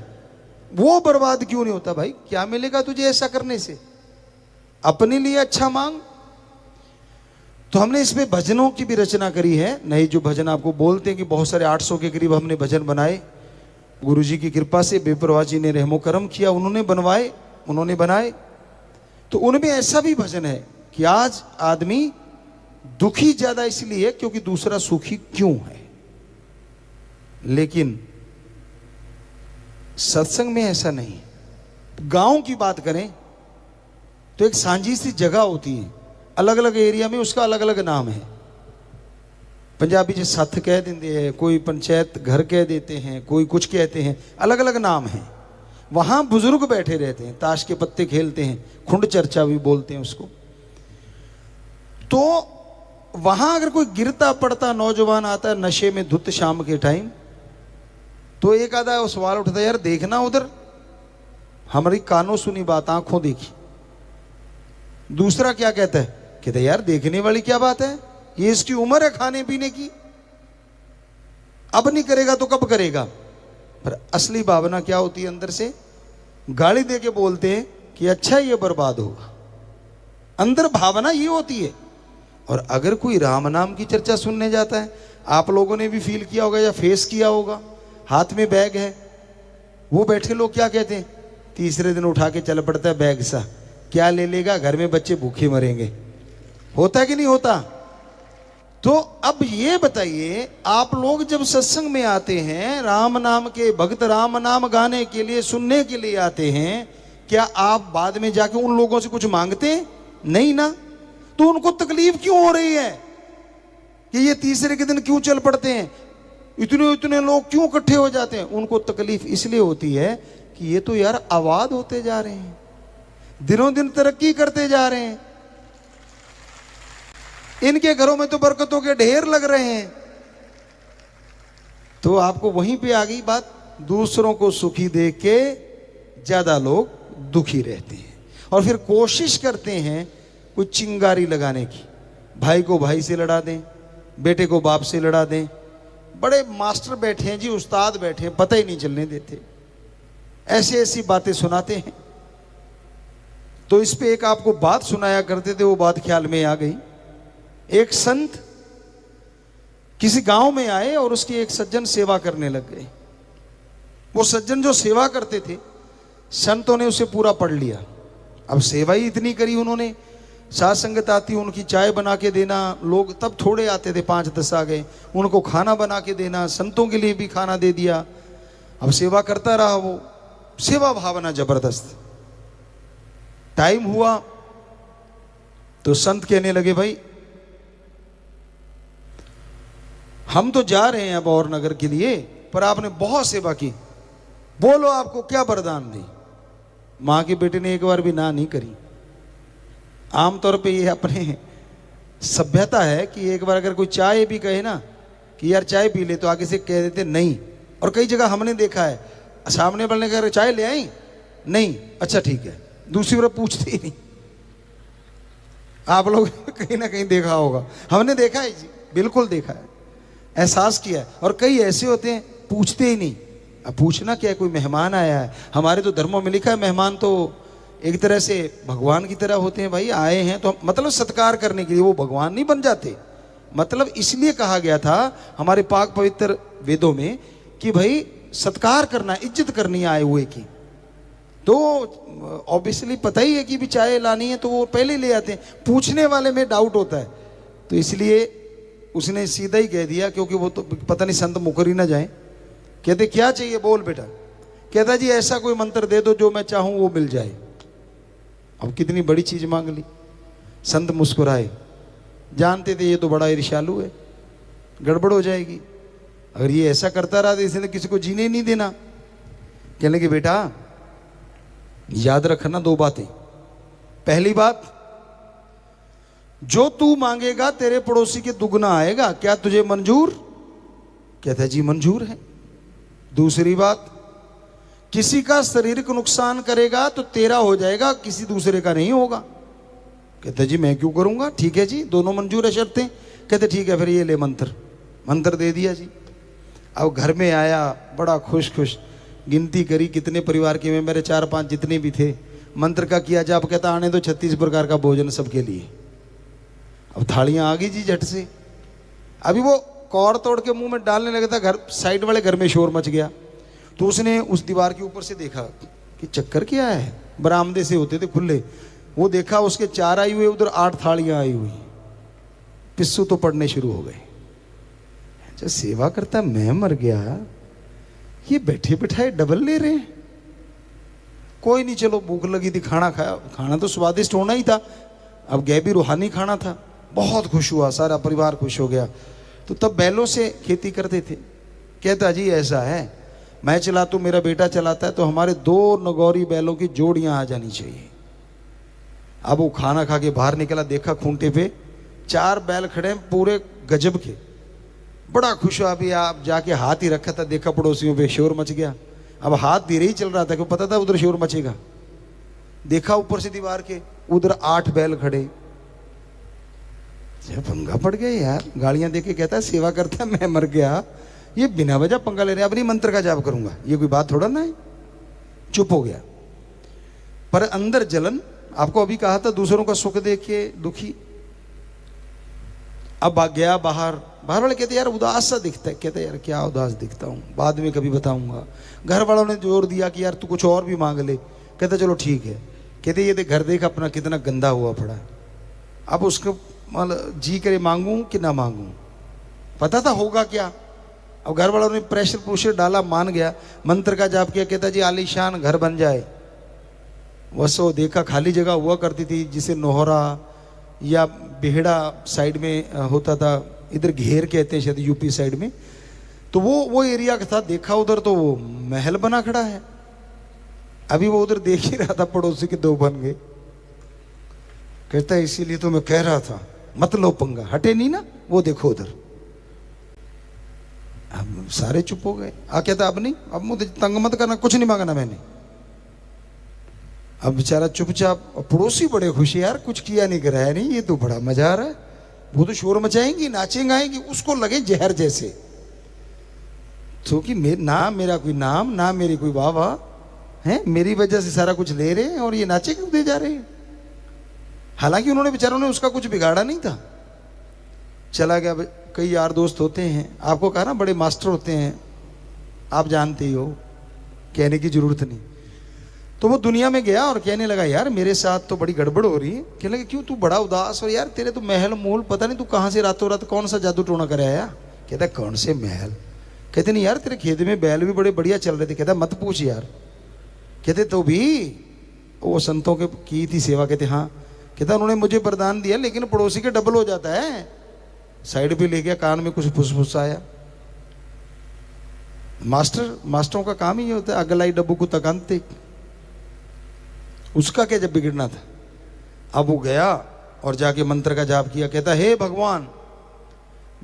वो बर्बाद क्यों नहीं होता? भाई क्या मिलेगा तुझे ऐसा करने से? अपने लिए अच्छा मांग। तो हमने इसमें भजनों की भी रचना करी है। नए जो भजन आपको बोलते हैं कि बहुत सारे 800 के करीब हमने भजन बनाए। गुरुजी की कृपा से बेपरवाह जी ने रहमो करम किया, उन्होंने बनवाए, उन्होंने बनाए। तो उनमें ऐसा भी भजन है कि आज आदमी दुखी ज्यादा इसलिए क्योंकि दूसरा सुखी क्यों है। लेकिन सत्संग में ऐसा नहीं। गांव की बात करें तो एक सांझी सी जगह होती है, अलग अलग एरिया में उसका अलग अलग नाम है। पंजाबी जी सत्थ कह देते हैं, कोई पंचायत घर कह देते हैं, कोई कुछ कहते हैं, अलग अलग नाम है। वहां बुजुर्ग बैठे रहते हैं, ताश के पत्ते खेलते हैं, खुंड चर्चा भी बोलते हैं उसको। तो वहां अगर कोई गिरता पड़ता नौजवान आता है नशे में धुत शाम के टाइम, तो एक आधा सवाल उठता है, यार देखना उधर, हमारी कानों सुनी बात आंखों देखी। दूसरा क्या कहता है? कहता है यार देखने वाली क्या बात है, ये इसकी उम्र है खाने पीने की, अब नहीं करेगा तो कब करेगा। पर असली भावना क्या होती है? अंदर से गाली दे के बोलते हैं कि अच्छा ये बर्बाद होगा। अंदर भावना ये होती है। और अगर कोई राम नाम की चर्चा सुनने जाता है, आप लोगों ने भी फील किया होगा या फेस किया होगा, हाथ में बैग है, वो बैठे लोग क्या कहते हैं? तीसरे दिन उठा के चल पड़ता है बैग सा, क्या ले लेगा, घर में बच्चे भूखे मरेंगे। होता है कि नहीं होता? तो अब ये बताइए, आप लोग जब सत्संग में आते हैं, राम नाम के भक्त राम नाम गाने के लिए, सुनने के लिए आते हैं, क्या आप बाद में जाके उन लोगों से कुछ मांगते हैं? नहीं ना। तो उनको तकलीफ क्यों हो रही है कि ये तीसरे के दिन क्यों चल पड़ते हैं, इतने इतने लोग क्यों इकट्ठे हो जाते हैं? उनको तकलीफ इसलिए होती है कि ये तो यार आबाद होते जा रहे हैं, दिनों दिन तरक्की करते जा रहे हैं, इनके घरों में तो बरकतों के ढेर लग रहे हैं। तो आपको वहीं पे आ गई बात, दूसरों को सुखी देख के ज्यादा लोग दुखी रहते हैं। और फिर कोशिश करते हैं कोई चिंगारी लगाने की, भाई को भाई से लड़ा दें, बेटे को बाप से लड़ा दें। बड़े मास्टर बैठे हैं जी, उस्ताद बैठे हैं, पता ही नहीं चलने देते, ऐसी ऐसी बातें सुनाते हैं। तो इस पे एक आपको बात सुनाया करते थे, वो बात ख्याल में आ गई। एक संत किसी गांव में आए और उसकी एक सज्जन सेवा करने लग गए। वो सज्जन जो सेवा करते थे, संतों ने उसे पूरा पढ़ लिया। अब सेवा ही इतनी करी उन्होंने, साथ संगत आती, उनकी चाय बना के देना, लोग तब थोड़े आते थे, 5-10 आ गए, उनको खाना बना के देना, संतों के लिए भी खाना दे दिया। अब सेवा करता रहा वो, सेवा भावना जबरदस्त। टाइम हुआ तो संत कहने लगे, भाई हम तो जा रहे हैं अब और नगर के लिए, पर आपने बहुत सेवा की, बोलो आपको क्या वरदान दी। मां के बेटे ने एक बार भी ना नहीं करी। आमतौर पे ये अपने सभ्यता है कि एक बार अगर कोई चाय भी कहे ना कि यार चाय पी ले, तो आगे से कह देते नहीं। और कई जगह हमने देखा है, सामने वाले कह रहे चाय ले आई, नहीं, अच्छा ठीक है, दूसरी बार पूछते ही नहीं। आप लोग कहीं ना कहीं देखा होगा, हमने देखा है जी, बिल्कुल देखा है, एहसास किया है। और कई ऐसे होते हैं पूछते ही नहीं। अब पूछना क्या है, कोई मेहमान आया है, हमारे तो धर्मों में लिखा है मेहमान तो एक तरह से भगवान की तरह होते हैं। भाई आए हैं तो मतलब सत्कार करने के लिए, वो भगवान नहीं बन जाते। मतलब इसलिए कहा गया था हमारे पाक पवित्र वेदों में कि भाई सत्कार करना, इज्जत करनी आए हुए की। तो ऑब्वियसली पता ही है कि भी चाय लानी है तो वो पहले ले आते हैं, पूछने वाले में डाउट होता है। तो इसलिए उसने सीधा ही कह दिया, क्योंकि वो तो पता नहीं संत मुकर ही ना जाए। कहते क्या चाहिए, बोल बेटा। कहता जी ऐसा कोई मंत्र दे दो जो मैं चाहूं वो मिल जाए। अब कितनी बड़ी चीज मांग ली। संत मुस्कुराए, जानते थे ये तो बड़ा ईर्ष्यालु है, गड़बड़ हो जाएगी, अगर ये ऐसा करता रहा तो इसने किसी को जीने नहीं देना। कहने लगे बेटा याद रखना 2 बातें। पहली बात, जो तू मांगेगा तेरे पड़ोसी के दुगना आएगा, क्या तुझे मंजूर? कहता है जी मंजूर है। दूसरी बात, किसी का शारीरिक नुकसान करेगा तो तेरा हो जाएगा, किसी दूसरे का नहीं होगा। कहते जी मैं क्यों करूंगा, ठीक है जी, दोनों मंजूर है शर्तें। कहते ठीक है फिर ये ले मंत्र। मंत्र दे दिया जी। अब घर में आया बड़ा खुश खुश, गिनती करी कितने परिवार के में, मेरे 4-5 जितने भी थे, मंत्र का किया जाप। कहता आने तो 36 प्रकार का भोजन सबके लिए। अब थालियां आ गई जी झट से। अभी वो कौर तोड़ के मुंह में डालने लगा था, घर साइड वाले घर में शोर मच गया। तो उसने उस दीवार के ऊपर से देखा कि चक्कर क्या है, बरामदे से होते थे खुले, वो देखा उसके 4 आई हुए, उधर 8 थालियां आई हुई। पिस्सू तो पड़ने शुरू हो गए। जब सेवा करता मैं मर गया, ये बैठे बिठाए डबल ले रहे हैं। कोई नहीं, चलो भूख लगी थी, खाना खाया, खाना तो स्वादिष्ट होना ही था, अब गैबी रूहानी खाना था। बहुत खुश हुआ, सारा परिवार खुश हो गया। तो तब बैलों से खेती करते थे। कहता जी ऐसा है, मैं चलाता हूं, मेरा बेटा चलाता है, तो हमारे 2 नगौरी बैलों की जोड़ियां आ जानी चाहिए। अब वो खाना खा के बाहर निकला, देखा खूंटे पे 4 बैल खड़े हैं पूरे गजब के। बड़ा खुश हुआ। अभी आप जाके हाथ ही रखा था, देखा पड़ोसियों पे शोर मच गया। अब हाथ धीरे ही चल रहा था, क्योंकि पता था उधर शोर मचेगा। देखा ऊपर से दीवार के, उधर 8 बैल खड़े। पंगा पड़ गया यार, गालियां देके कहता है सेवा करता है मैं मर गया, ये बिना वजह पंगा ले रहे। अपनी मंत्र का जाप करूंगा, ये कोई बात थोड़ा ना है। चुप हो गया, पर अंदर जलन। आपको अभी कहा था दूसरों का सुख देख के दुखी। अब आ गया बाहर, बाहर वाले कहते यार उदास सा दिखता है। कहते यार क्या उदास दिखता हूँ, बाद में कभी बताऊंगा। घर वालों ने जोर दिया कि यार तू कुछ और भी मांग ले। कहते चलो ठीक है। कहते ये देख घर देख अपना कितना गंदा हुआ पड़ा। अब उसको मतलब जी करे मांगूं कि ना मांगूं, पता था होगा क्या। अब घर वालों ने प्रेशर डाला, मान गया, मंत्र का जाप किया। कहता जी आलीशान घर बन जाए। वसो देखा खाली जगह हुआ करती थी, जिसे नोहरा या बेहड़ा साइड में होता था, इधर घेर कहते हैं शायद यूपी साइड में। तो वो एरिया का था। देखा उधर तो वो महल बना खड़ा है। अभी वो उधर देख ही रहा था, पड़ोसी के 2 बन गए। कहता है इसीलिए तो मैं कह रहा था मत लो पंगा, हटे नहीं ना, वो देखो उधर। अब सारे चुप हो गए। कहता अब नहीं, अब मुझे तंग मत करना, कुछ नहीं मांगना मैंने। अब बेचारा चुपचाप, पड़ोसी बड़े खुश है, यार कुछ किया नहीं कराया नहीं, ये तो बड़ा मजा आ रहा है, वो तो शोर मचाएंगी, नाचेंगे आएंगी, उसको लगे जहर जैसे। तो कि ना मेरा कोई नाम, ना मेरी कोई वाह वाह है, मेरी वजह से सारा कुछ ले रहे हैं और ये नाचे क्यों दे जा रहे हैं। हालांकि उन्होंने बेचारों ने उसका कुछ बिगाड़ा नहीं था, चला गया। कई यार दोस्त होते हैं, आपको कहा ना बड़े मास्टर होते हैं, आप जानते ही हो, कहने की जरूरत नहीं। तो वो दुनिया में गया और कहने लगा, यार मेरे साथ तो बड़ी गड़बड़ हो रही है। कहने लगे, क्यों, तू बड़ा उदास, और यार तेरे तो महल मोल, पता नहीं तू कहाँ से रातों रात कौन सा जादू टोना कर आया। कहता कौन से महल। कहते नहीं यार, तेरे खेत में बैल भी बड़े बढ़िया चल रहे थे। कहता मत पूछ यार। कहते तो भी वो संतों के की थी सेवा। कहते हाँ। कहता उन्होंने मुझे वरदान दिया, लेकिन पड़ोसी के डबल हो जाता है। साइड पे ले गया, कान में कुछ फुसफुसाया। मास्टरों का काम ही होता है, अगलाई डब्बू को तकानते। उसका क्या जब बिगड़ना था। अब वो गया और जाके मंत्र का जाप किया। कहता हे भगवान,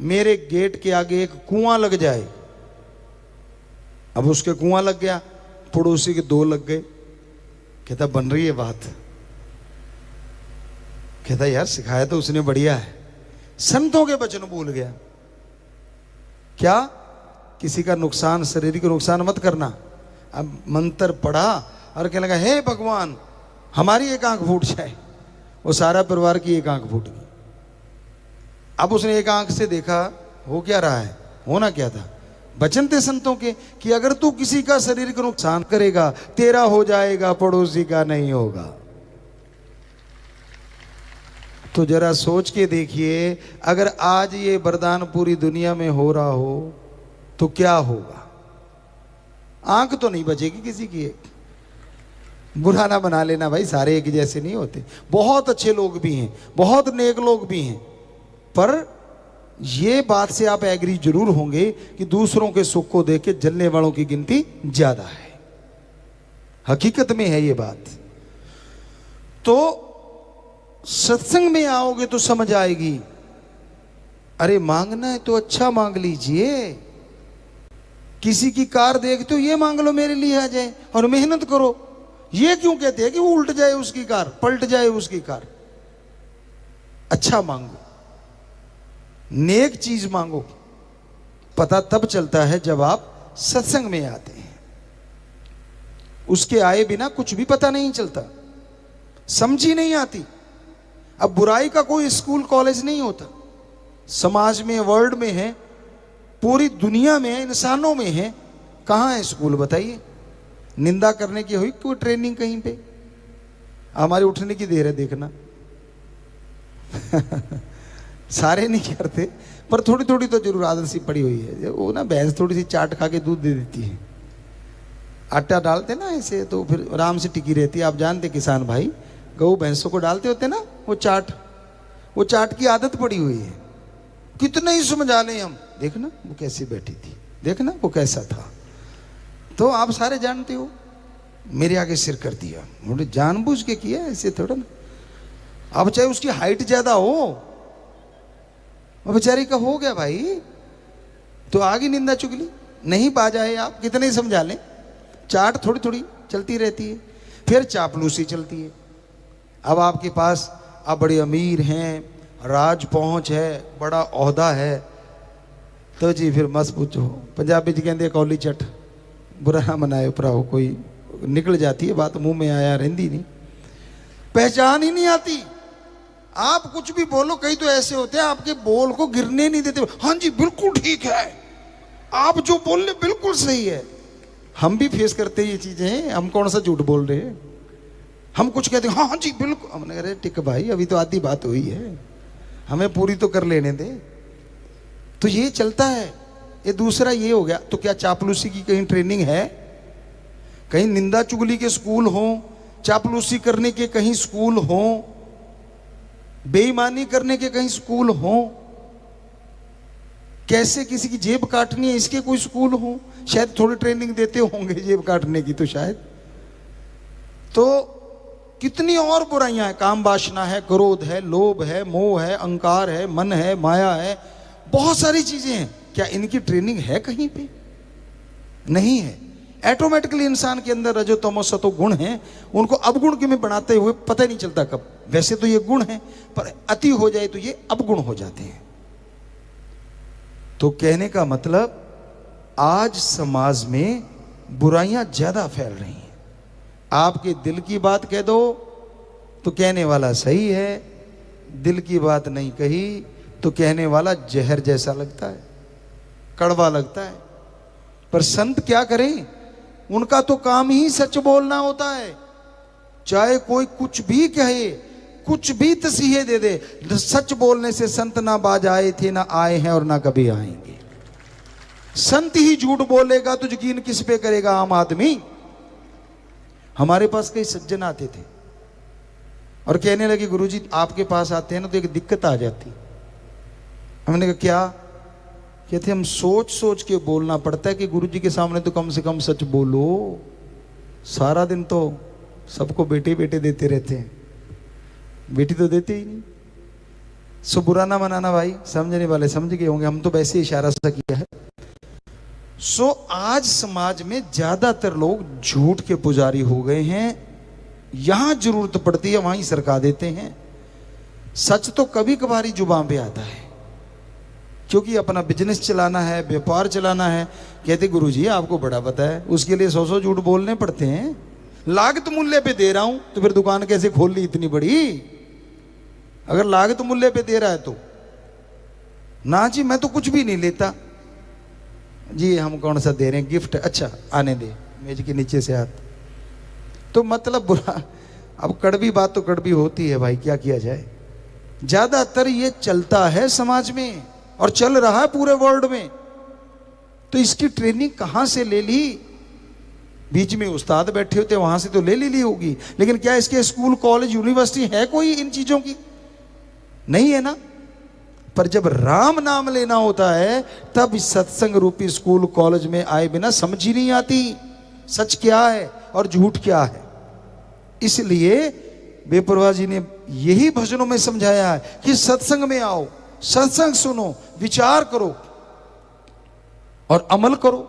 मेरे गेट के आगे एक कुआं लग जाए। अब उसके कुआं लग गया, पड़ोसी के 2 लग गए। कहता बन रही है बात। कहता यार सिखाया तो उसने बढ़िया है। संतों के वचन भूल गया। क्या, किसी का नुकसान, शरीर का नुकसान मत करना। अब मंत्र पढ़ा और कहने लगा हे भगवान, हमारी एक आंख फूट जाए। वो सारा परिवार की एक आंख फूट गई। अब उसने एक आंख से देखा, हो क्या रहा है, होना क्या था। वचन थे संतों के कि अगर तू किसी का शरीर का नुकसान करेगा, तेरा हो जाएगा, पड़ोसी का नहीं होगा। तो जरा सोच के देखिए, अगर आज ये वरदान पूरी दुनिया में हो रहा हो तो क्या होगा। आंख तो नहीं बचेगी किसी की। एक बुरा ना बना लेना भाई, सारे एक जैसे नहीं होते। बहुत अच्छे लोग भी हैं, बहुत नेक लोग भी हैं, पर ये बात से आप एग्री जरूर होंगे कि दूसरों के सुख को देख के जलने वालों की गिनती ज्यादा है। हकीकत में है ये बात। तो सत्संग में आओगे तो समझ आएगी। अरे मांगना है तो अच्छा मांग लीजिए। किसी की कार देखते हो, ये मांग लो मेरे लिए आ जाए, और मेहनत करो। ये क्यों कहते हैं कि वो उल्ट जाए उसकी कार, पलट जाए उसकी कार। अच्छा मांगो, नेक चीज मांगो। पता तब चलता है जब आप सत्संग में आते हैं। उसके आए बिना कुछ भी पता नहीं चलता, समझ ही नहीं आती। अब बुराई का कोई स्कूल कॉलेज नहीं होता। समाज में, वर्ल्ड में है, पूरी दुनिया में, इंसानों में है। कहां है स्कूल बताइए। निंदा करने की हुई कोई ट्रेनिंग कहीं पे। हमारे उठने की देर है देखना। सारे नहीं करते, पर थोड़ी थोड़ी तो जरूर आदत सी पड़ी हुई है। वो ना भैंस थोड़ी सी चाट खा के दूध दे देती है, आटा डालते ना ऐसे, तो फिर आराम से टिकी रहती है। आप जानते किसान भाई, गऊ भैंसों को डालते होते ना वो चाट की आदत पड़ी हुई है। कितना ही समझा लें हम, देखना वो कैसी बैठी थी, देखना वो कैसा था। तो आप सारे जानते हो, मेरे आगे सिर कर दिया, उन्होंने जानबूझ के किया, ऐसे थोड़ा ना। अब चाहे उसकी हाइट ज्यादा हो, वो बेचारी का हो गया भाई, तो आगे निंदा चुगली नहीं बाजा है। आप कितने ही समझा लें, चाट थोड़ी थोड़ी चलती रहती है। फिर चापलूसी चलती है। अब आपके पास, आप बड़े अमीर हैं, राज पहुंच है, बड़ा ओहदा है, तो जी फिर मत पूछो। पंजाबी जी कहते कौली चट, बुरा ना मनाए भराओ। कोई निकल जाती है बात, मुंह में आया रहती नहीं, पहचान ही नहीं आती। आप कुछ भी बोलो, कई तो ऐसे होते हैं आपके बोल को गिरने नहीं देते। हाँ जी बिल्कुल ठीक है, आप जो बोल रहे बिल्कुल सही है। हम भी फेस करते हैं ये चीजें। हम कौन सा झूठ बोल रहे हैं। हम कुछ कहते हैं हाँ जी बिल्कुल। हमने अरे टिक भाई, अभी तो आधी बात हुई है, हमें पूरी तो कर लेने दे। तो ये चलता है। ये दूसरा ये हो गया। तो क्या चापलूसी की कहीं ट्रेनिंग है? कहीं निंदा चुगली के स्कूल हो, चापलूसी करने के कहीं स्कूल हो, बेईमानी करने के कहीं स्कूल हो, कैसे किसी की जेब काटनी है इसके कोई स्कूल हो? शायद थोड़ी ट्रेनिंग देते होंगे जेब काटने की तो शायद। तो कितनी और बुराइयां हैं। काम वासना है, क्रोध है, लोभ है, मोह है, अहंकार है, मन है, माया है, बहुत सारी चीजें हैं। क्या इनकी ट्रेनिंग है कहीं पे? नहीं है। ऑटोमेटिकली इंसान के अंदर रजो तमो सतो गुण हैं, उनको अवगुण के में बनाते हुए पता नहीं चलता कब। वैसे तो ये गुण है, पर अति हो जाए तो ये अवगुण हो जाते हैं। तो कहने का मतलब आज समाज में बुराइयां ज्यादा फैल रही हैं। आपके दिल की बात कह दो तो कहने वाला सही है, दिल की बात नहीं कही तो कहने वाला जहर जैसा लगता है, कड़वा लगता है। पर संत क्या करें, उनका तो काम ही सच बोलना होता है। चाहे कोई कुछ भी कहे, कुछ भी तसीहे दे दे, सच बोलने से संत ना बाज आए थे, ना आए हैं और ना कभी आएंगे। संत ही झूठ बोलेगा तो यकीन किस पे करेगा आम आदमी। हमारे पास कई सज्जन आते थे और कहने लगे गुरुजी आपके पास आते हैं ना तो एक दिक्कत आ जाती। हमने कहा क्या? कहते हम सोच सोच के बोलना पड़ता है कि गुरुजी के सामने तो कम से कम सच बोलो, सारा दिन तो सबको बेटे बेटे देते रहते हैं, बेटी तो देते ही नहीं। सो बुरा ना मनाना भाई, समझने वाले समझ गए होंगे, हम तो वैसे इशारा सा किया है। सो आज समाज में ज्यादातर लोग झूठ के पुजारी हो गए हैं। यहां जरूरत पड़ती है वहीं सरका देते हैं। सच तो कभी कभार ही जुबान पे आता है, क्योंकि अपना बिजनेस चलाना है, व्यापार चलाना है। कहते गुरुजी आपको बड़ा पता है, उसके लिए 100 झूठ बोलने पड़ते हैं। लागत मूल्य पे दे रहा हूं तो फिर दुकान कैसे खोल ली इतनी बड़ी? अगर लागत मूल्य पे दे रहा है तो ना जी मैं तो कुछ भी नहीं लेता जी, हम कौन सा दे रहे हैं गिफ्ट, अच्छा आने दे मेज के नीचे से हाथ। तो मतलब बुरा, अब कड़वी बात तो कड़वी होती है भाई, क्या किया जाए। ज्यादातर ये चलता है समाज में और चल रहा है पूरे वर्ल्ड में। तो इसकी ट्रेनिंग कहां से ले ली? बीच में उस्ताद बैठे होते वहां से तो ले ली होगी, लेकिन क्या इसके स्कूल कॉलेज यूनिवर्सिटी है कोई इन चीजों की? नहीं है ना। पर जब राम नाम लेना होता है तब इस सत्संग रूपी स्कूल कॉलेज में आए बिना समझ ही नहीं आती सच क्या है और झूठ क्या है। इसलिए बेपरवाह जी ने यही भजनों में समझाया है कि सत्संग में आओ, सत्संग सुनो, विचार करो और अमल करो।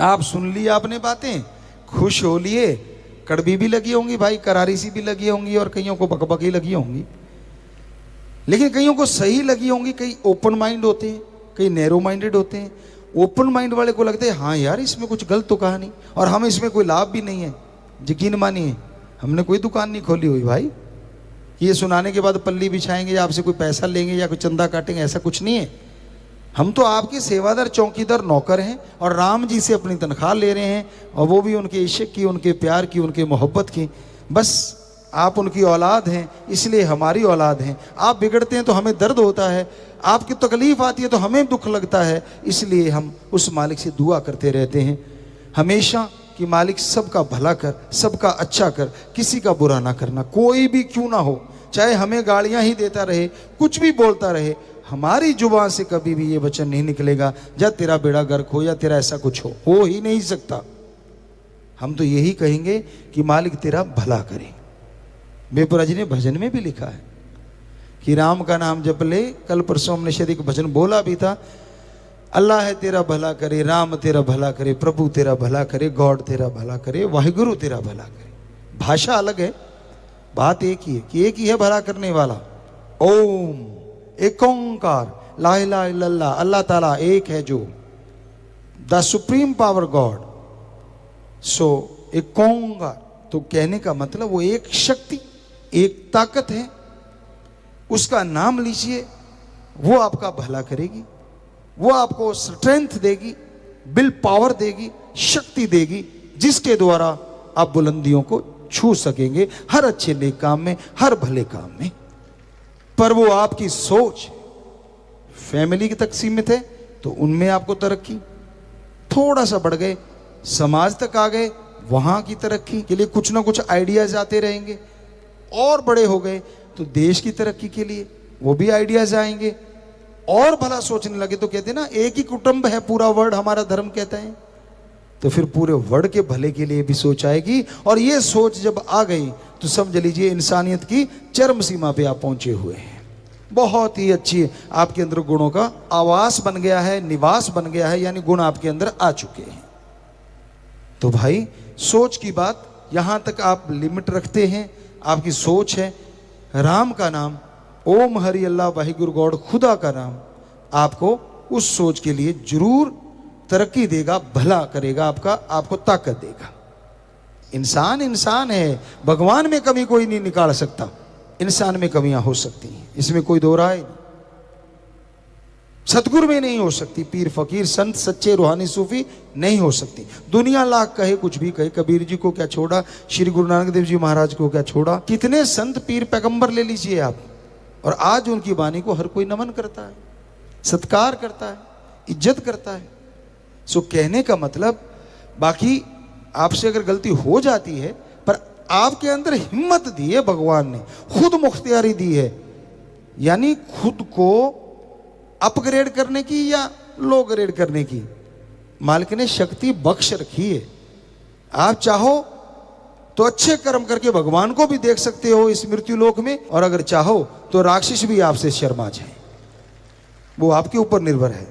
आप सुन ली आपने बातें, खुश हो लिए, कड़वी भी लगी होंगी भाई, करारी सी भी लगी होंगी और कईयों को बकबकी लगी होंगी, लेकिन कईयों को सही लगी होंगी। कई ओपन माइंड होते हैं, कई नैरो माइंडेड होते हैं। ओपन माइंड वाले को लगता है हाँ यार इसमें कुछ गलत तो कहा नहीं और हमें इसमें कोई लाभ भी नहीं है। यकीन मानिए हमने कोई दुकान नहीं खोली हुई भाई, ये सुनाने के बाद पल्ली बिछाएंगे या आपसे कोई पैसा लेंगे या कोई चंदा काटेंगे, ऐसा कुछ नहीं है। हम तो आपके सेवादार, चौकीदार, नौकर हैं और राम जी से अपनी तनख्वाह ले रहे हैं, और वो भी उनके इश्क की, उनके प्यार की, उनके मोहब्बत की। बस आप उनकी औलाद हैं इसलिए हमारी औलाद हैं। आप बिगड़ते हैं तो हमें दर्द होता है, आपकी तकलीफ आती है तो हमें दुख लगता है, इसलिए हम उस मालिक से दुआ करते रहते हैं हमेशा कि मालिक सबका भला कर, सबका अच्छा कर, किसी का बुरा ना करना, कोई भी क्यों ना हो, चाहे हमें गालियां ही देता रहे, कुछ भी बोलता रहे, हमारी जुबान से कभी भी ये वचन नहीं निकलेगा या तेरा बेड़ा गर्क हो या तेरा ऐसा कुछ हो ही नहीं सकता। हम तो यही कहेंगे कि मालिक तेरा भला करे। बेपुरा जी ने भजन में भी लिखा है कि राम का नाम जप ले। कल परसों हमने शायद एक भजन बोला भी था, अल्लाह है तेरा भला करे, राम तेरा भला करे, प्रभु तेरा भला करे, गॉड तेरा भला करे, वाहिगुरु तेरा भला करे। भाषा अलग है, बात एक ही है कि एक ही है भला करने वाला। ओम, एक ओंकार, ला इलाहा इल्लल्लाह, अल्लाह ताला एक है जो द सुप्रीम पावर गॉड। सो एक ओंकार, तो कहने का मतलब वो एक शक्ति, एक ताकत है, उसका नाम लीजिए, वो आपका भला करेगी, वो आपको स्ट्रेंथ देगी, विल पावर देगी, शक्ति देगी, जिसके द्वारा आप बुलंदियों को छू सकेंगे हर अच्छे नेक काम में, हर भले काम में। पर वो आपकी सोच फैमिली तक सीमित है तो उनमें आपको तरक्की, थोड़ा सा बढ़ गए समाज तक आ गए, वहां की तरक्की के लिए कुछ ना कुछ आइडियाज आते रहेंगे, और बड़े हो गए तो देश की तरक्की के लिए वो भी आइडियाज आएंगे, और भला सोचने लगे तो कहते हैं ना एक ही कुटुंब है पूरा वर्ल्ड, हमारा धर्म कहता है, तो फिर पूरे वर्ल्ड के भले के लिए भी सोच आएगी। और ये सोच जब आ गई तो समझ लीजिए इंसानियत की चरम सीमा पे आप पहुंचे हुए हैं। बहुत ही अच्छी आपके अंदर गुणों का आवास बन गया है, निवास बन गया है, यानी गुण आपके अंदर आ चुके हैं। तो भाई सोच की बात, यहां तक आप लिमिट रखते हैं, आपकी सोच है। राम का नाम, ओम हरि अल्लाह वाहिगुरु गॉड, खुदा का नाम आपको उस सोच के लिए जरूर तरक्की देगा, भला करेगा आपका, आपको ताकत देगा। इंसान इंसान है, भगवान में कमी कोई नहीं निकाल सकता, इंसान में कमियां हो सकती हैं, इसमें कोई दो राय नहीं। सतगुरु में नहीं हो सकती, पीर फकीर संत सच्चे रूहानी सूफी नहीं हो सकती। दुनिया लाख कहे, कुछ भी कहे, कबीर जी को क्या छोड़ा, श्री गुरु नानक देव जी महाराज को क्या छोड़ा, कितने संत पीर पैगंबर ले लीजिए आप, और आज उनकी वाणी को हर कोई नमन करता है, सत्कार करता है, इज्जत करता है। सो कहने का मतलब, बाकी आपसे अगर गलती हो जाती है, पर आपके अंदर हिम्मत दी है भगवान ने, खुद मुख्तियारी दी है, यानी खुद को अपग्रेड करने की या लो ग्रेड करने की मालिक ने शक्ति बख्श रखी है। आप चाहो तो अच्छे कर्म करके भगवान को भी देख सकते हो इस मृत्यु लोक में, और अगर चाहो तो राक्षस भी आपसे शर्मा जाए, वो आपके ऊपर निर्भर है।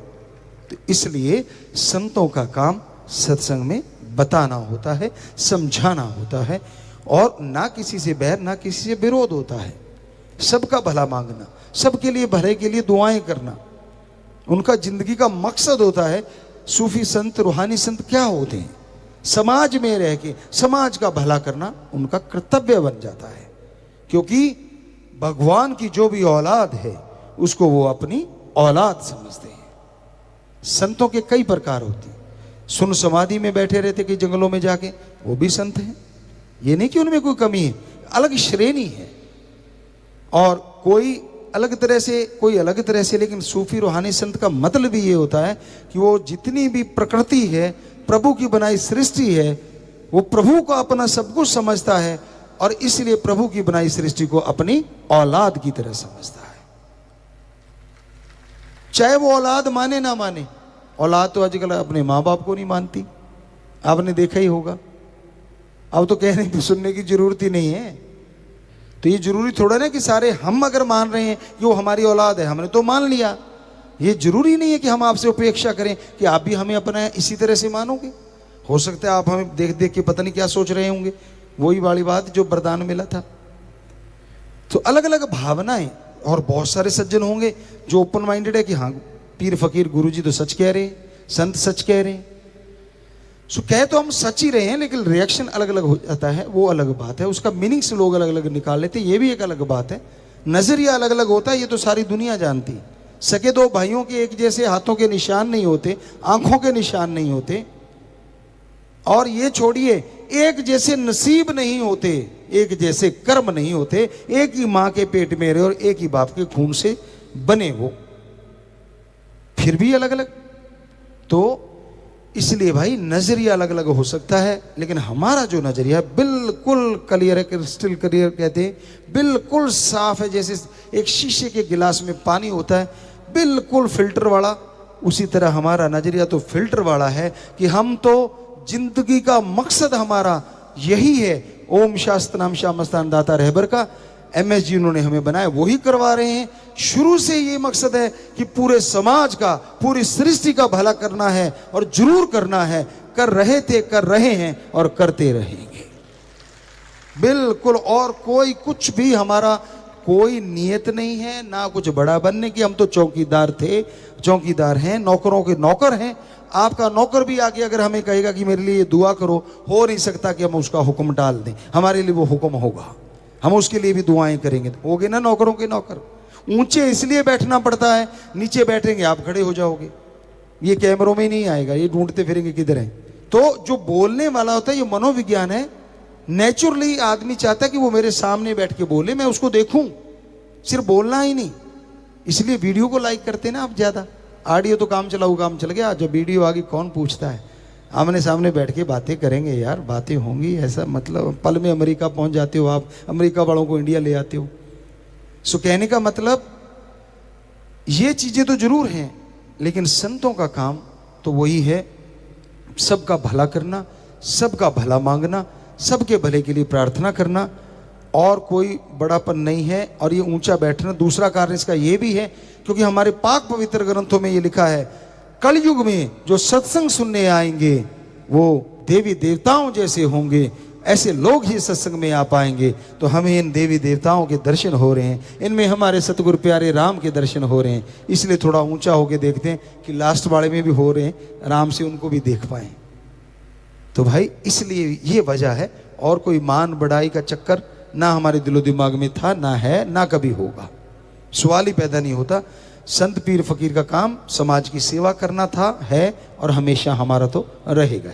तो इसलिए संतों का काम सत्संग में बताना होता है, समझाना होता है, और ना किसी से बैर ना किसी से विरोध होता है, सबका भला मांगना, सबके लिए भले के लिए दुआएं करना उनका जिंदगी का मकसद होता है। सूफी संत रूहानी संत क्या होते हैं, समाज में रह के समाज का भला करना उनका कर्तव्य बन जाता है, क्योंकि भगवान की जो भी औलाद है उसको वो अपनी औलाद समझते हैं। संतों के कई प्रकार होते हैं, सुन समाधि में बैठे रहते कि जंगलों में जाके, वो भी संत हैं, ये नहीं कि उनमें कोई कमी है, अलग श्रेणी है, और कोई अलग तरह से, कोई अलग तरह से। लेकिन सूफी रूहानी संत का मतलब भी ये होता है कि वो जितनी भी प्रकृति है, प्रभु की बनाई सृष्टि है, वो प्रभु को अपना सब कुछ समझता है, और इसलिए प्रभु की बनाई सृष्टि को अपनी औलाद की तरह समझता है, चाहे वो औलाद माने ना माने। औलाद तो आजकल अपने माँ बाप को नहीं मानती, आपने देखा ही होगा। अब तो कहने की सुनने की जरूरत ही नहीं है। तो ये जरूरी थोड़ा ना कि सारे हम अगर मान रहे हैं कि वो हमारी औलाद है, हमने तो मान लिया, ये जरूरी नहीं है कि हम आपसे अपेक्षा करें कि आप भी हमें अपना इसी तरह से मानोगे। हो सकता है आप हमें देख देख के पता नहीं क्या सोच रहे होंगे, वही वाली बात जो वरदान मिला था। तो अलग अलग भावनाएं, और बहुत सारे सज्जन होंगे जो ओपन माइंडेड है कि हाँ पीर फकीर गुरुजी तो सच कह रहे हैं, संत सच कह रहे हैं। सो कह तो हम सच ही रहे हैं, लेकिन रिएक्शन अलग अलग हो जाता है, वो अलग बात है। उसका मीनिंग्स लोग अलग अलग निकाल लेते हैं, ये भी एक अलग बात है। नजरिया अलग अलग होता है, ये तो सारी दुनिया जानती। सके दो भाइयों के एक जैसे हाथों के निशान नहीं होते, आंखों के निशान नहीं होते, और ये छोड़िए एक जैसे नसीब नहीं होते, एक जैसे कर्म नहीं होते। एक ही मां के पेट में रहे और एक ही बाप के खून से बने हो, फिर भी अलग अलग। तो इसलिए भाई नजरिया अलग अलग हो सकता है, लेकिन हमारा जो नजरिया है बिल्कुल क्लियर है, क्रिस्टल क्लियर कहते हैं, बिल्कुल साफ है। जैसे एक शीशे के गिलास में पानी होता है बिल्कुल फिल्टर वाला, उसी तरह हमारा नजरिया तो फिल्टर वाला है कि हम तो जिंदगी का मकसद हमारा यही है। ओम शास्त्र नाम श्याम स्थान दाता रहबर का MS जी उन्होंने हमें बनाया, वही करवा रहे हैं। शुरू से ये मकसद है कि पूरे समाज का, पूरी सृष्टि का भला करना है, और जरूर करना है। कर रहे थे, कर रहे हैं, और करते रहेंगे बिल्कुल। और कोई कुछ भी हमारा कोई नियत नहीं है, ना कुछ बड़ा बनने की। हम तो चौकीदार थे, चौकीदार हैं, नौकरों के नौकर हैं। आपका नौकर भी आके अगर हमें कहेगा कि मेरे लिए ये दुआ करो, हो नहीं सकता कि हम उसका हुक्म डाल दें, हमारे लिए वो हुक्म होगा, हम उसके लिए भी दुआएं करेंगे। हो गए ना नौकरों के नौकर। ऊंचे इसलिए बैठना पड़ता है, नीचे बैठेंगे आप खड़े हो जाओगे, ये कैमरों में नहीं आएगा, ये ढूंढते फिरेंगे किधर है। तो जो बोलने वाला होता है ये मनोविज्ञान है। नेचुरली आदमी चाहता है कि वो मेरे सामने बैठ के बोले, मैं उसको देखूं, सिर्फ बोलना ही नहीं। इसलिए वीडियो को लाइक करते हैं ना आप ज्यादा। ऑडियो तो काम चलाऊ काम चल गया, जब वीडियो आ गई कौन पूछता है। आमने सामने बैठ के बातें करेंगे यार, बातें होंगी। ऐसा मतलब पल में अमेरिका पहुंच जाते हो आप, अमेरिका वालों को इंडिया ले आते हो। सो कहने का मतलब ये चीजें तो जरूर हैं, लेकिन संतों का काम तो वही है, सबका भला करना, सबका भला मांगना, सबके भले के लिए प्रार्थना करना, और कोई बड़ापन नहीं है। और ये ऊंचा बैठना, दूसरा कारण इसका ये भी है क्योंकि हमारे पाक पवित्र ग्रंथों में ये लिखा है, कलयुग में जो सत्संग सुनने आएंगे वो देवी देवताओं जैसे होंगे, ऐसे लोग ही सत्संग में आ पाएंगे। तो हमें इन देवी देवताओं के दर्शन हो रहे हैं, इनमें हमारे सतगुरु प्यारे राम के दर्शन हो रहे हैं, इसलिए थोड़ा ऊंचा होके देखते हैं कि लास्ट वाले में भी हो रहे हैं, आराम से उनको भी देख पाए। तो भाई इसलिए ये वजह है, और कोई मान बढ़ाई का चक्कर ना हमारे दिलो दिमाग में था, ना है, ना कभी होगा, सवाल ही पैदा नहीं होता। संत पीर फकीर का काम समाज की सेवा करना था, है और हमेशा हमारा तो रहेगा।